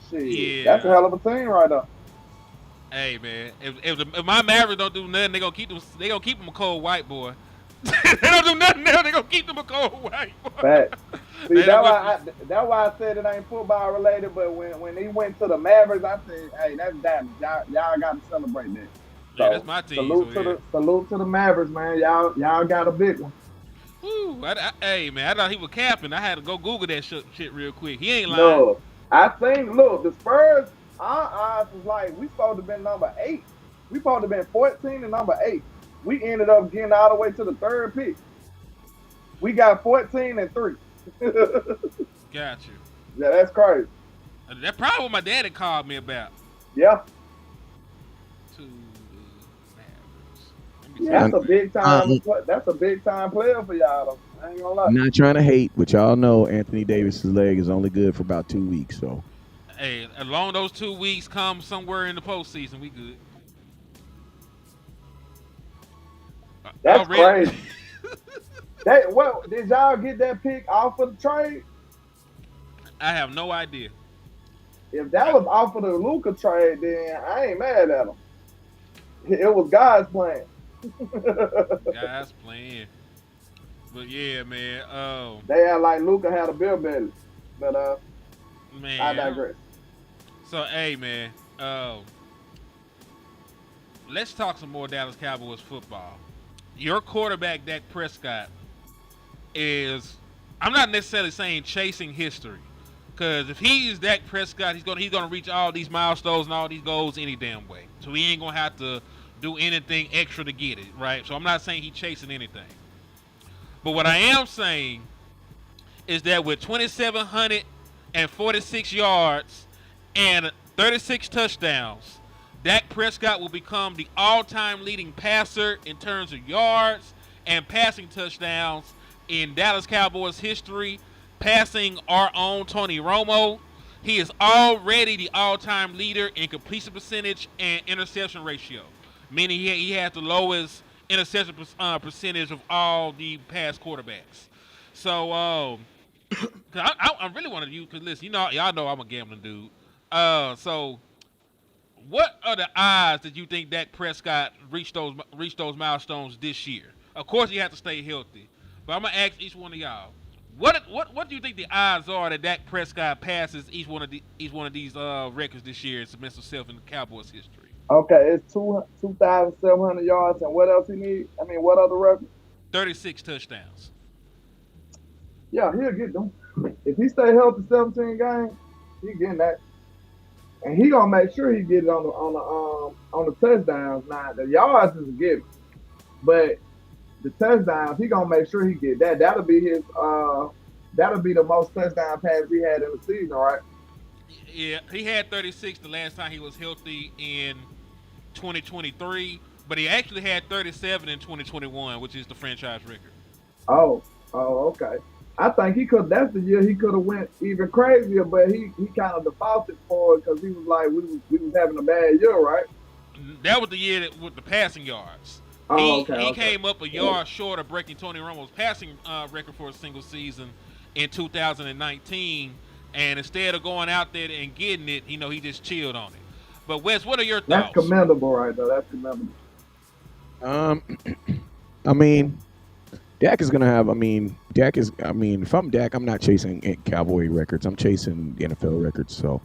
Shit, Yeah. that's a hell of a team right there. Hey man, if my Mavericks don't do nothing, they gonna keep them. They gonna keep them a cold white boy. They don't do nothing now. They gonna keep them a cold white boy. Fact. See, They that's don't why I said it ain't football related. But when he went to the Mavericks, I said, "Hey, that's Dallas. Y'all got to celebrate that." Yeah, that's my team. Salute to the Mavericks, man. Y'all got a big one. Woo, hey man, I thought he was capping. I had to go Google that shit real quick. He ain't lying. No, I think. Look, the Spurs. Our odds was like we supposed to have been number 8. We supposed to have been 14 and number 8. We ended up getting all the way to the 3rd pick. We got 14 and 3. Got you. Yeah, that's crazy. That's probably what my daddy called me about. Yeah, To the Mavericks. that's a big time. That's a big time player for y'all. Though. I ain't gonna lie. I'm not trying to hate, but y'all know Anthony Davis's leg is only good for about 2 weeks. So Hey, along those 2 weeks come somewhere in the postseason, we good. That's Already- crazy. Did y'all get that pick off of the trade? I have no idea. If that was off of the Luka trade, then I ain't mad at him. It was God's plan. Guys playing. But yeah, man. They had like Luka had a bill belly. But Man. I digress. So hey man, let's talk some more Dallas Cowboys football. Your quarterback Dak Prescott is, I'm not necessarily saying chasing history, because if he's Dak Prescott, he's gonna reach all these milestones and all these goals any damn way. So he ain't gonna have to do anything extra to get it, right? So I'm not saying he's chasing anything. But what I am saying is that with 2,746 yards and 36 touchdowns, Dak Prescott will become the all-time leading passer in terms of yards and passing touchdowns in Dallas Cowboys history, passing our own Tony Romo. He is already the all-time leader in completion percentage and interception ratio, meaning he has the lowest interception percentage of all the past quarterbacks. So, I really wanted you, because listen, y'all know I'm a gambling dude. So what are the odds that you think Dak Prescott reach those milestones this year? Of course, you have to stay healthy, but I'm gonna ask each one of y'all, what do you think the odds are that Dak Prescott passes each one of these records this year and cements himself in the Cowboys history? Okay, it's 2,700 yards, and what else he need? I mean, what other record? 36 touchdowns. Yeah, he'll get them. If he stay healthy 17 games, he getting that. And he gonna make sure he get it on the touchdowns. Now the yards is a given, but the touchdowns he gonna make sure he get that. That'll be his. That'll be the most touchdown pass he had in the season, right? Yeah, he had 36 the last time he was healthy in 2023, but he actually had 37 in 2021, which is the franchise record. Oh, okay. I think he could. That's the year he could have went even crazier, but he kind of defaulted for it because he was like we was having a bad year, right? That was the year with the passing yards. Oh, He came up a yard short of breaking Tony Romo's passing record for a single season in 2019, and instead of going out there and getting it, he just chilled on it. But Wes, what are your thoughts? That's commendable, right there. That's commendable. I mean, Dak is gonna have. If I'm Dak, I'm not chasing Cowboy records. I'm chasing NFL records. So,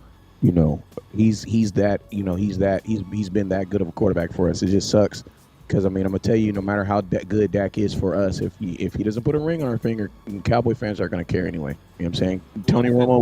he's that. He's been that good of a quarterback for us. It just sucks because I'm gonna tell you, no matter how good Dak is for us, if he doesn't put a ring on our finger, Cowboy fans aren't gonna care anyway. You know what I'm saying? Tony Romo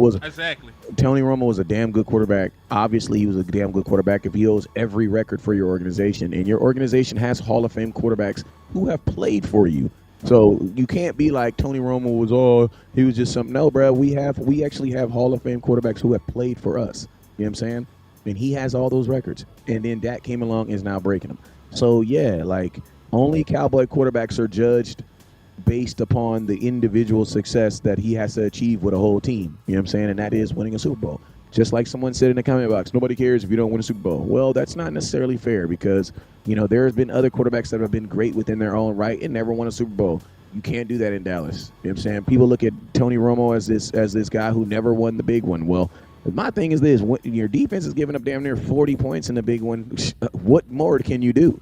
was a damn good quarterback. Obviously, he was a damn good quarterback. If he owes every record for your organization, and your organization has Hall of Fame quarterbacks who have played for you. So you can't be like Tony Romo he was just something. No, bro, we actually have Hall of Fame quarterbacks who have played for us. You know what I'm saying? and he has all those records. And then Dak came along and is now breaking them. So yeah, like only Cowboy quarterbacks are judged based upon the individual success that he has to achieve with a whole team. You know what I'm saying? And that is winning a Super Bowl. Just like someone said in the comment box, nobody cares if you don't win a Super Bowl. Well, that's not necessarily fair because, you know, there has been other quarterbacks that have been great within their own right and never won a Super Bowl. You can't do that in Dallas. You know what I'm saying? People look at Tony Romo as this guy who never won the big one. Well, my thing is this: when your defense is giving up damn near 40 points in the big one, what more can you do?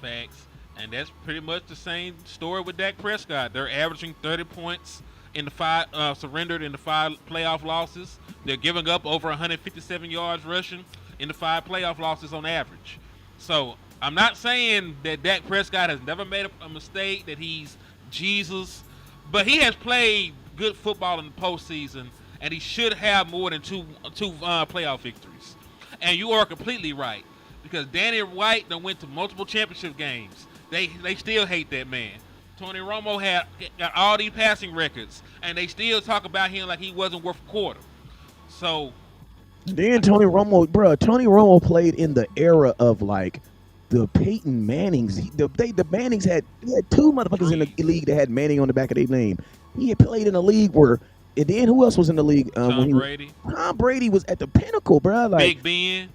Facts. And that's pretty much the same story with Dak Prescott. They're averaging 30 points in the five surrendered in the 5 playoff losses. They're giving up over 157 yards rushing in the 5 playoff losses on average. So I'm not saying that Dak Prescott has never made a mistake, that he's Jesus, but he has played good football in the postseason, and he should have more than two playoff victories. And you are completely right, because Danny White done went to multiple championship games. They still hate that man. Tony Romo got all these passing records, and they still talk about him like he wasn't worth a quarter. So then Tony Romo played in the era of like the Peyton Mannings. The Mannings had 2 motherfuckers in the league that had Manning on the back of their name. He had played in a league where, and then who else was in the league? Tom Brady. Tom Brady was at the pinnacle, bro. Like Big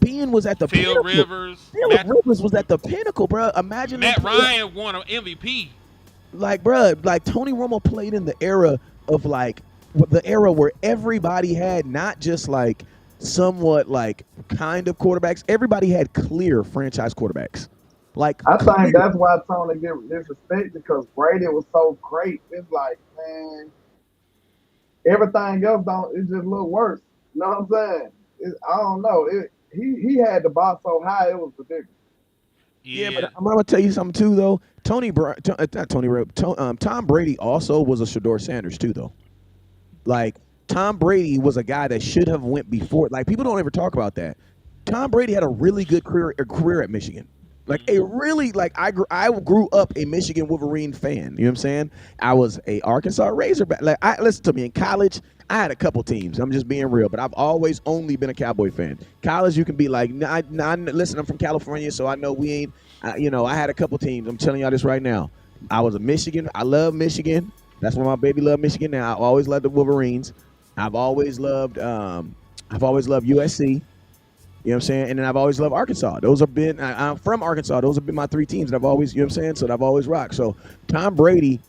Ben was at the pinnacle. Phil Rivers was at the pinnacle, bro. Imagine Matt Ryan won an MVP. Like, bro, like Tony Romo played in the era of like the era where everybody had not just like somewhat like kind of quarterbacks. Everybody had clear franchise quarterbacks. Like I think that's why Tony get disrespected, because Brady was so great. It's like, man, everything else it just look worse. You know what I'm saying? I don't know. He had the bar so high it was ridiculous. Yeah, but I'm gonna tell you something too, though. Tom Brady also was a Shedeur Sanders too, though. Like Tom Brady was a guy that should have went before. Like people don't ever talk about that. Tom Brady had a really good career at Michigan. Like a really I grew up a Michigan Wolverine fan. You know what I'm saying? I was a Arkansas Razorback. Like listen to me, in college, I had a couple teams. I'm just being real, but I've always only been a Cowboy fan. College, you can be like, listen, I'm from California, so I know we ain't. I had a couple teams. I'm telling y'all this right now. I was a Michigan. I love Michigan. That's why my baby loved Michigan. Now I always loved the Wolverines. I've always loved USC. You know what I'm saying? And then I've always loved Arkansas. I'm from Arkansas. Those have been my 3 teams that I've always, you know what I'm saying? So I've always rocked. So Tom Brady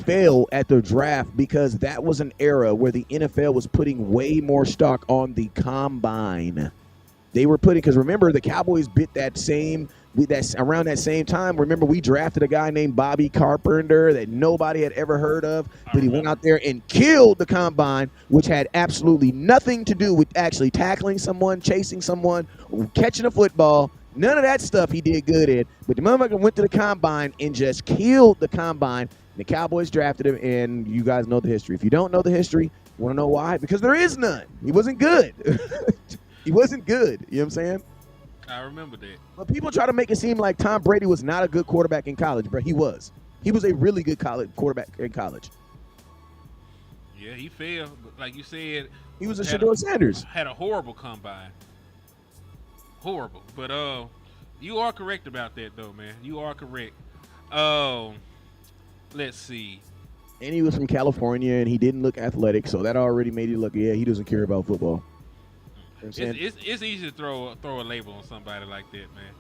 fell at the draft because that was an era where the NFL was putting way more stock on the combine. They were because remember, the Cowboys bit around that same time. Remember, we drafted a guy named Bobby Carpenter that nobody had ever heard of, but he went out there and killed the combine, which had absolutely nothing to do with actually tackling someone, chasing someone, catching a football. None of that stuff he did good at. But the motherfucker went to the combine and just killed the combine. The Cowboys drafted him, and you guys know the history. If you don't know the history, you want to know why? Because there is none. He wasn't good. He wasn't good. You know what I'm saying? I remember that. But people try to make it seem like Tom Brady was not a good quarterback in college, but he was. He was a really good quarterback in college. Yeah, he failed. Like you said, he was a Shedeur Sanders. Had a horrible combine. Horrible. But you are correct about that, though, man. You are correct. Let's see. And he was from California, and he didn't look athletic, so that already made you look. Yeah, he doesn't care about football. You know it's easy to throw a label on somebody like that, man.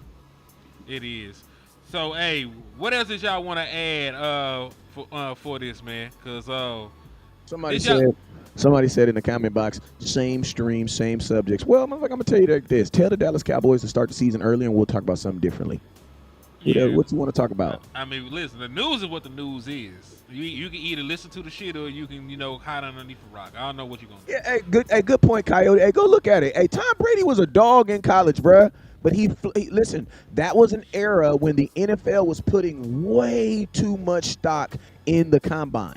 It is. So, hey, what else did y'all want to add for this, man? Because somebody said in the comment box, same stream, same subjects. Well, I'm gonna tell you this: tell the Dallas Cowboys to start the season early, and we'll talk about something differently. Yeah. What you want to talk about? I mean, listen, the news is what the news is. You can either listen to the shit or you can, hide underneath a rock. I don't know what you're gonna do. Yeah, good point, Coyote. Hey, go look at it. Hey, Tom Brady was a dog in college, bruh. But listen, that was an era when the NFL was putting way too much stock in the combine.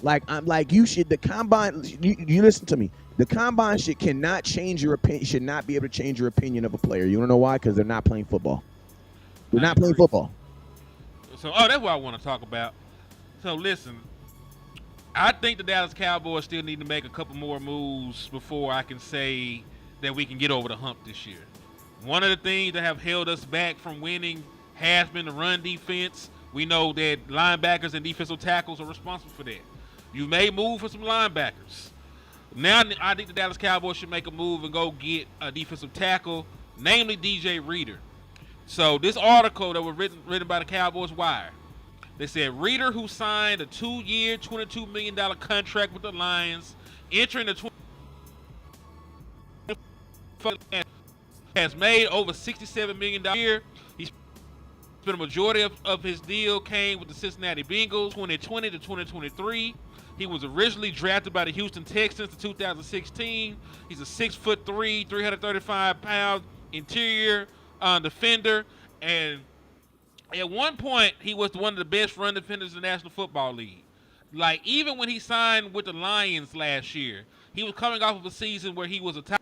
The combine. You listen to me. The combine cannot change your opinion. Should not be able to change your opinion of a player. You wanna know why? Because they're not playing football. They're not playing football. So, that's what I want to talk about. So, listen, I think the Dallas Cowboys still need to make a couple more moves before I can say that we can get over the hump this year. One of the things that have held us back from winning has been the run defense. We know that linebackers and defensive tackles are responsible for that. You may move for some linebackers. Now I think the Dallas Cowboys should make a move and go get a defensive tackle, namely DJ Reader. So this article that was written by the Cowboys Wire, they said Reader, who signed a 2-year, $22 million contract with the Lions, entering the 20 has made over $67 million a year. He's spent a majority of his deal came with the Cincinnati Bengals 2020 to 2023. He was originally drafted by the Houston Texans in 2016. He's a 6'3", 335-pound interior defender, and at one point he was one of the best run defenders in the National Football League. Like, even when he signed with the Lions last year, he was coming off of a season where he was a top.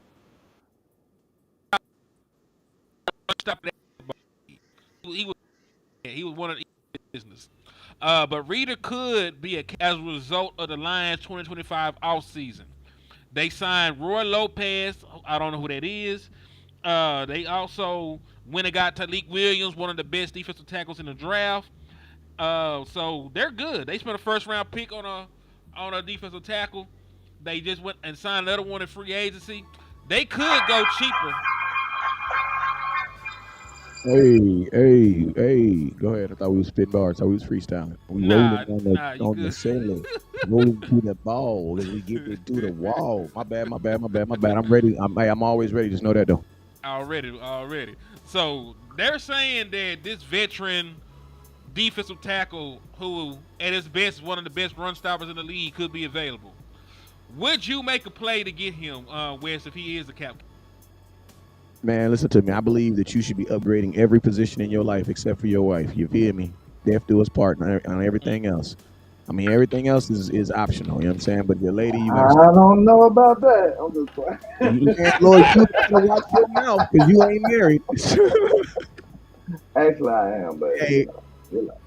He was one of the business. But Reader could be as a result of the Lions 2025 offseason. They signed Roy Lopez. I don't know who that is. They also went and got Talik Williams, one of the best defensive tackles in the draft. So they're good. They spent a first-round pick on a defensive tackle. They just went and signed another one in free agency. They could go cheaper. Hey, go ahead. I thought we was spitting bars. I thought we was freestyling. We rolling on the ceiling, rolling through the ball as we get it through the wall. My bad. I'm ready. I'm always ready. Just know that, though. Already. So they're saying that this veteran defensive tackle, who at his best is one of the best run stoppers in the league, could be available. Would you make a play to get him, Wes, if he is a captain? Man, listen to me. I believe that you should be upgrading every position in your life except for your wife. You feel me? Death do us part on everything else. I mean, everything else is optional. You know what I'm saying? But your lady, you I don't know about that. I'm just playing. You can't, Lord, you gotta watch your mouth because you ain't married. Actually, I am, but Hey,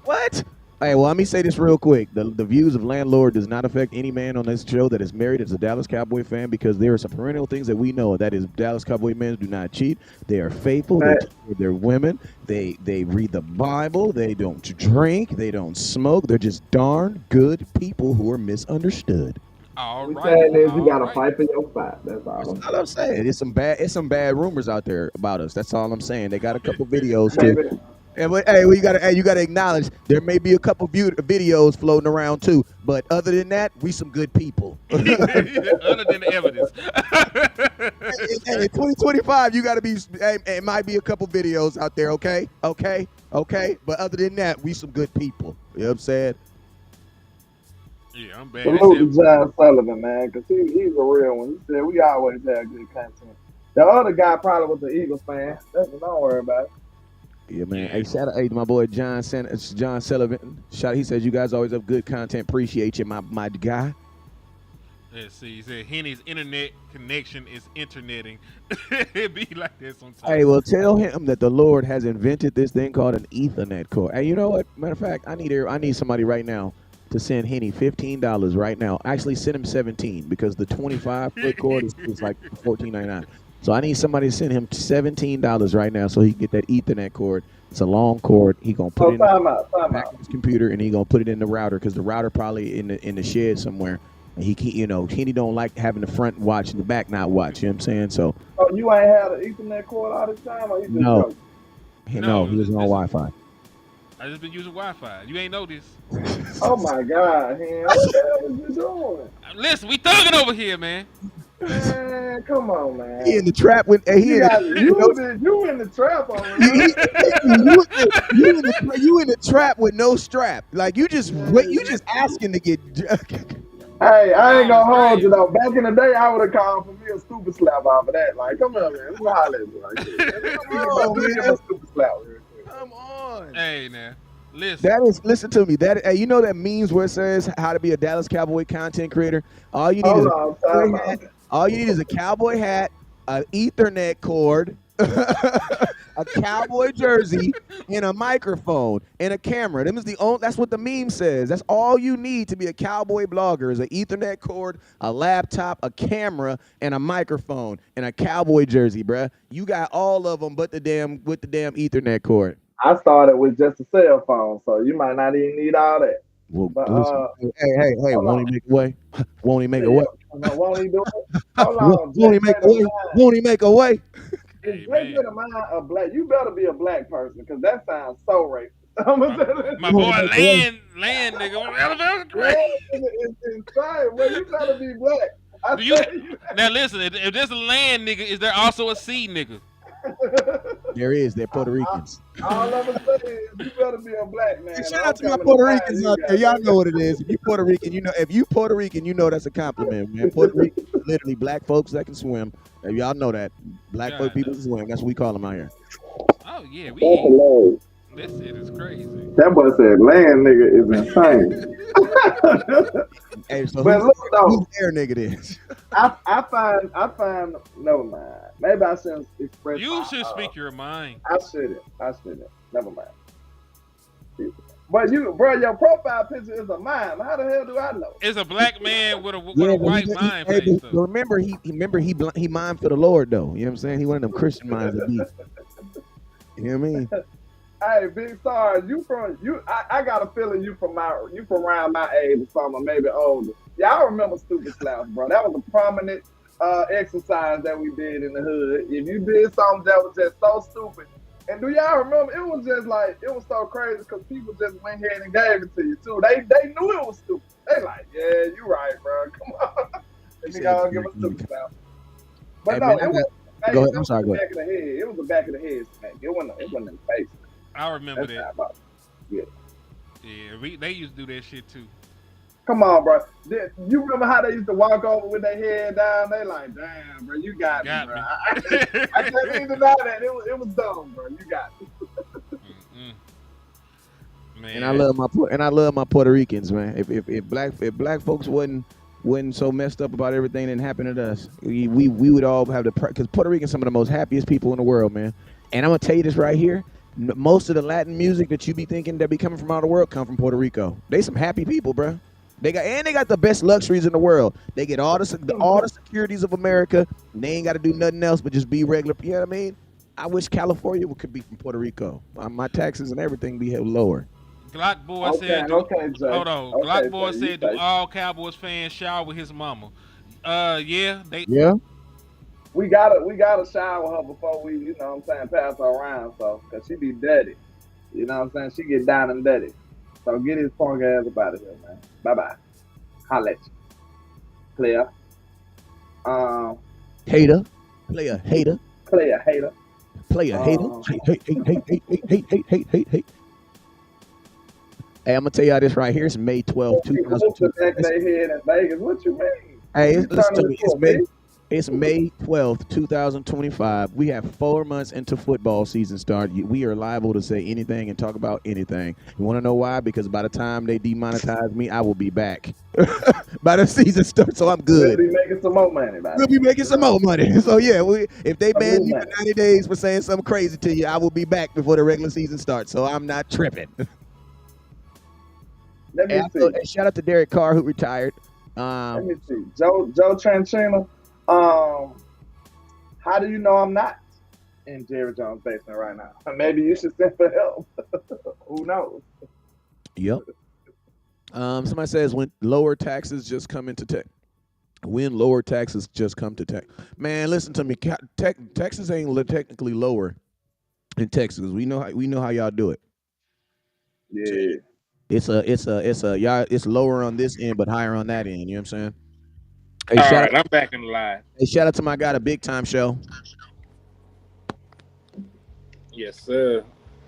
what? Hey, well, let me say this real quick. The views of LandLord does not affect any man on this show that is married as a Dallas Cowboy fan, because there are some perennial things that we know. That is, Dallas Cowboy men do not cheat. They are faithful. They take care of their women. They read the Bible. They don't drink. They don't smoke. They're just darn good people who are misunderstood. All we right. saying is you gotta fight for your fight. That's all. That's all I'm saying. It's some bad rumors out there about us. That's all I'm saying. They got a couple videos too. And you gotta acknowledge there may be a couple videos floating around too, but other than that, we some good people. Other than the evidence. In 2025, you gotta be. It might be a couple videos out there, okay. But other than that, we some good people. You know what I'm saying? Yeah, I'm bad. Salute to John Sullivan, man, because he's a real one. He said we always have good content. The other guy probably was an Eagles fan. Don't worry about it. Yeah, man. Hey, shout out to my boy John Sullivan. He says you guys always have good content. Appreciate you, my guy. Let's see. He said Henny's internet connection is interneting. It be like that sometimes. Hey, well, tell him that the Lord has invented this thing called an Ethernet cord. Hey, you know what? Matter of fact, I need somebody right now to send Henny $15 right now. Actually, send him $17 because the 25-foot cord is like $14.99. So I need somebody to send him $17 right now so he can get that Ethernet cord. It's a long cord. He gonna put it in back of his computer, and he gonna put it in the router because the router probably in the shed somewhere. And he can't, Henny don't like having the front watch and the back not watch. You know what I'm saying? So. Oh, you ain't had an Ethernet cord all this time, or you just No, No, he was on Wi-Fi. I just been using Wi-Fi. You ain't know this. Oh my God, man! What the hell is you doing? Listen, we thugging over here, man. Man, come on, man. He in the trap with You in the trap already. you in the trap with no strap. Like you just asking to get. Hey, I ain't gonna hold you though. Back in the day, I would have called for me a stupid slap off of that. Like, come on, man. Let me holler at you right there. Stupid slap. Come on. Hey, now, listen. Listen to me. You know that memes where it says how to be a Dallas Cowboy content creator. All you need is a cowboy hat, an Ethernet cord, a a Cowboy jersey, and a microphone and a camera. That's what the meme says. That's all you need to be a Cowboy blogger is an Ethernet cord, a laptop, a camera, and a microphone and a Cowboy jersey, bruh. You got all of them but the damn Ethernet cord. I started with just a cell phone, so you might not even need all that. Well, But listen, hey, hold won't on. he make a way? Won't he make a way? Won't he do it? Hold on. Won't he make a way? Won't he make a way? If Jay said a mind a black, you better be a black person because that sounds so racist. My boy, land nigga. That's great. It's insane. Well, you better be black. Now listen, if there's a land nigga, is there also a sea nigga? There is. They're Puerto Ricans. All I'm gonna say is you better be a black man. Hey, shout out to my Puerto Ricans out there. Y'all know what it is. If you Puerto Rican, you know that's a compliment, man. Puerto Rican, literally black folks that can swim. If y'all know that. Black folk people can swim. That's what we call them out here. Oh yeah, this shit is crazy. That boy said land nigga is insane. Hey, so but look though, who's their nigga is? I find never mind. Maybe I shouldn't express. You should speak your mind. I shouldn't. Never mind. But bro, your profile picture is a mime. How the hell do I know? It's a black man with a white mind face. Remember he mind for the Lord though. You know what I'm saying? He one of them Christian minds that be. You know what I mean? Hey, Big Star, I got a feeling you from around my age or something, maybe older. Yeah, I remember Stupid Slaps, bro. That was a prominent exercise that we did in the hood. If you did something that was just so stupid, and do y'all remember? It was just like it was so crazy because people just went ahead and gave it to you too. They knew it was stupid. They like, yeah, you right, bro. Come on, let me go and give a Stupid Slap. But hey, no, man, it was. go ahead. I'm sorry. Go ahead. Back of the head. It was the back of the head smack. It wasn't in the face. I remember that. Yeah. Yeah, they used to do that shit too. Come on, bro. You remember how they used to walk over with their head down? They like, damn, bro, you got me, bro. I can't even deny that. It was dumb, bro. You got me. Man. And I love my Puerto Ricans, man. If black folks wasn't so messed up about everything that happened to us, we would all have because Puerto Ricans some of the most happiest people in the world, man. And I'm gonna tell you this right here. Most of the Latin music that you be thinking that be coming from out of the world come from Puerto Rico. They some happy people, bro. They got the best luxuries in the world. They get all the securities of America. And they ain't got to do nothing else but just be regular. You know what I mean? I wish California could be from Puerto Rico. My taxes and everything be held lower. Glock Boy said, hold on. Glock Boy said, do all Cowboys fans shower with his mama? Yeah. Yeah. We gotta shower her before we, you know what I'm saying, pass her around, so, cause she be dirty. You know what I'm saying? She get down and dirty. So get his punk ass up out of here, man. Bye-bye. Holla at you. Player. Hater. Player hater. Player hater. Player hater. Hate. Hey, I'm gonna tell y'all this right here. It's May 12th, 2002. In Vegas. What you mean? Hey, listen to me. It's May 12th, 2025. We have 4 months into football season start. We are liable to say anything and talk about anything. You want to know why? Because by the time they demonetize me, I will be back by the season starts. So I'm good. We'll be making some more money. We'll be making some more money. So yeah, if they ban me for 90 days for saying something crazy to you, I will be back before the regular season starts. So I'm not tripping. Let me see. And shout out to Derek Carr who retired. Let me see. Joe Tranchina. How do you know I'm not in Jerry Jones' basement right now? Maybe you should send for help. Who knows? Yep. Somebody says when lower taxes just come into tech. When lower taxes just come to tech. Man, listen to me. Texas ain't technically lower in Texas. We know how y'all do it. Yeah. It's lower on this end but higher on that end. You know what I'm saying? Hey, all right, I'm back in the line. Hey, shout out to my guy, the Big Time Show. Yes, sir.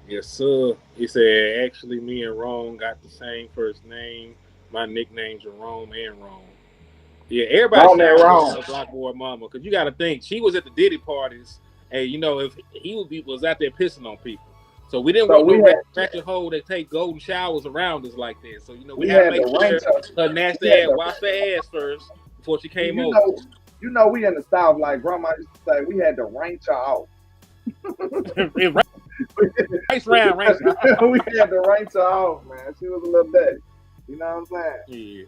Yes, sir. He said, actually, me and Rome got the same first name. My nicknames are Rome and Rome. Yeah, everybody shout Black Boy Mama, because you got to think, she was at the Diddy parties, and, you know, if he was out there pissing on people. So we didn't want no ratchet hole that take golden showers around us like that. So, you know, we had to make sure her nasty ass washed her ass first before she came over. You know, we in the South, like Grandma used to say, we had to rank her off. Race round. We had to race her off, man. She was a little daddy. You know what I'm saying? Yeah.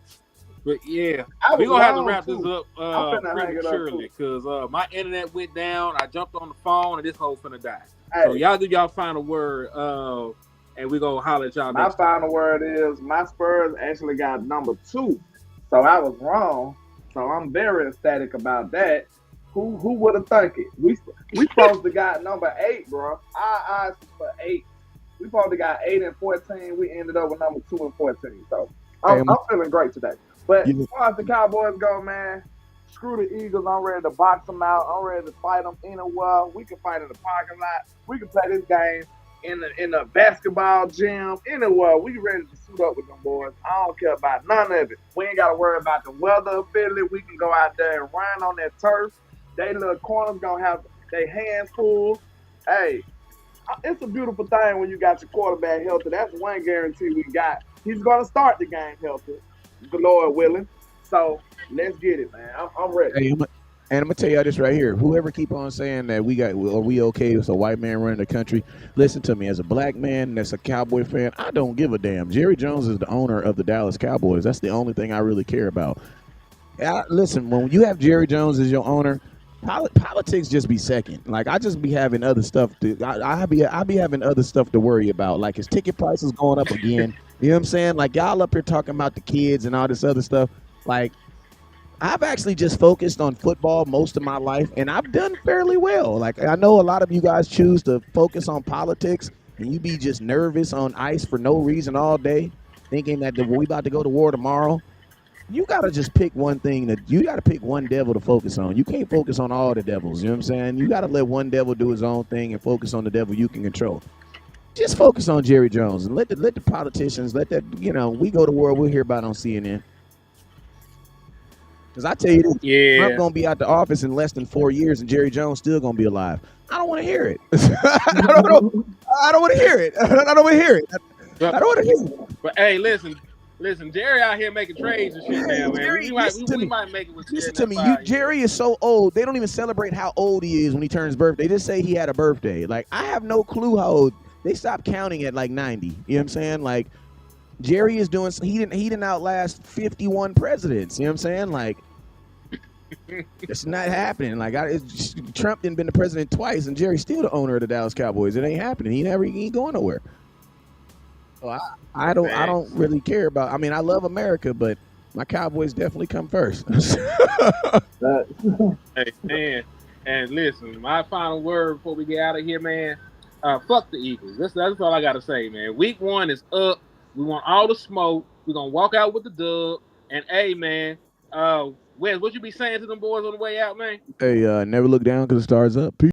But yeah, I we're was gonna have to wrong, wrap too. this up I'm finna hang it up, prematurely because my internet went down. I jumped on the phone and this whole finna die. Hey, So y'all do y'all final word, and we gonna holler at y'all my next time. final word is my Spurs actually got number 2, so I was wrong. So I'm very ecstatic about that. Who would have thunk it? We supposed to got number 8, bro. Our odds for 8. We supposed to got 8 and 14. We ended up with number 2 and 14. So I'm feeling great today. But as far as the Cowboys go, man, screw the Eagles. I'm ready to box them out. I'm ready to fight them anywhere. We can fight in the parking lot. We can play this game in the basketball gym, anywhere. We ready to suit up with them boys. I don't care about none of it. We ain't got to worry about the weather affiliate. We can go out there and run on that turf. They little corners going to have their hands full. Hey, it's a beautiful thing when you got your quarterback healthy. That's one guarantee we got. He's going to start the game healthy, the Lord willing. So let's get it, man. I'm ready. Hey, and I'm gonna tell y'all this right here. Whoever keep on saying that we okay with a white man running the country, listen to me. As a black man that's a Cowboy fan, I don't give a damn. Jerry Jones is the owner of the Dallas Cowboys. That's the only thing I really care about. Listen, when you have Jerry Jones as your owner, politics just be second. Like I just be having other stuff I be having other stuff to worry about. Like his ticket prices going up again. You know what I'm saying? Like y'all up here talking about the kids and all this other stuff. Like I've actually just focused on football most of my life, and I've done fairly well. Like I know a lot of you guys choose to focus on politics, and you be just nervous on ice for no reason all day, thinking that we about to go to war tomorrow. You gotta just pick one thing you gotta pick one devil to focus on. You can't focus on all the devils. You know what I'm saying? You gotta let one devil do his own thing and focus on the devil you can control. Just focus on Jerry Jones and let the politicians let that. We go to war. We'll hear about it on CNN. Because I tell you this, Trump gonna be out the office in less than 4 years, and Jerry Jones still gonna be alive. I don't want to hear it. I don't want to hear it. I don't want to hear it. I don't want to hear it. But hey, listen, Jerry out here making trades and shit now, man. Jerry, we might make it with Jerry. Listen to me. Jerry is so old. They don't even celebrate how old he is when he turns birthday. They just say he had a birthday. Like I have no clue how old. They stopped counting at like 90. You know what I'm saying? Like Jerry is doing. He didn't outlast 51 presidents. You know what I'm saying? Like it's not happening. Like Trump didn't been the president twice, and Jerry's still the owner of the Dallas Cowboys. It ain't happening. He ain't going nowhere. So I don't really care about. I mean, I love America, but my Cowboys definitely come first. Hey man, and listen, my final word before we get out of here, man. Fuck the Eagles. That's all I gotta say, man. Week 1 is up. We want all the smoke. We're gonna walk out with the dub. And hey, man, Wes, what you be saying to them boys on the way out, man? Hey, never look down because the stars up. Peace.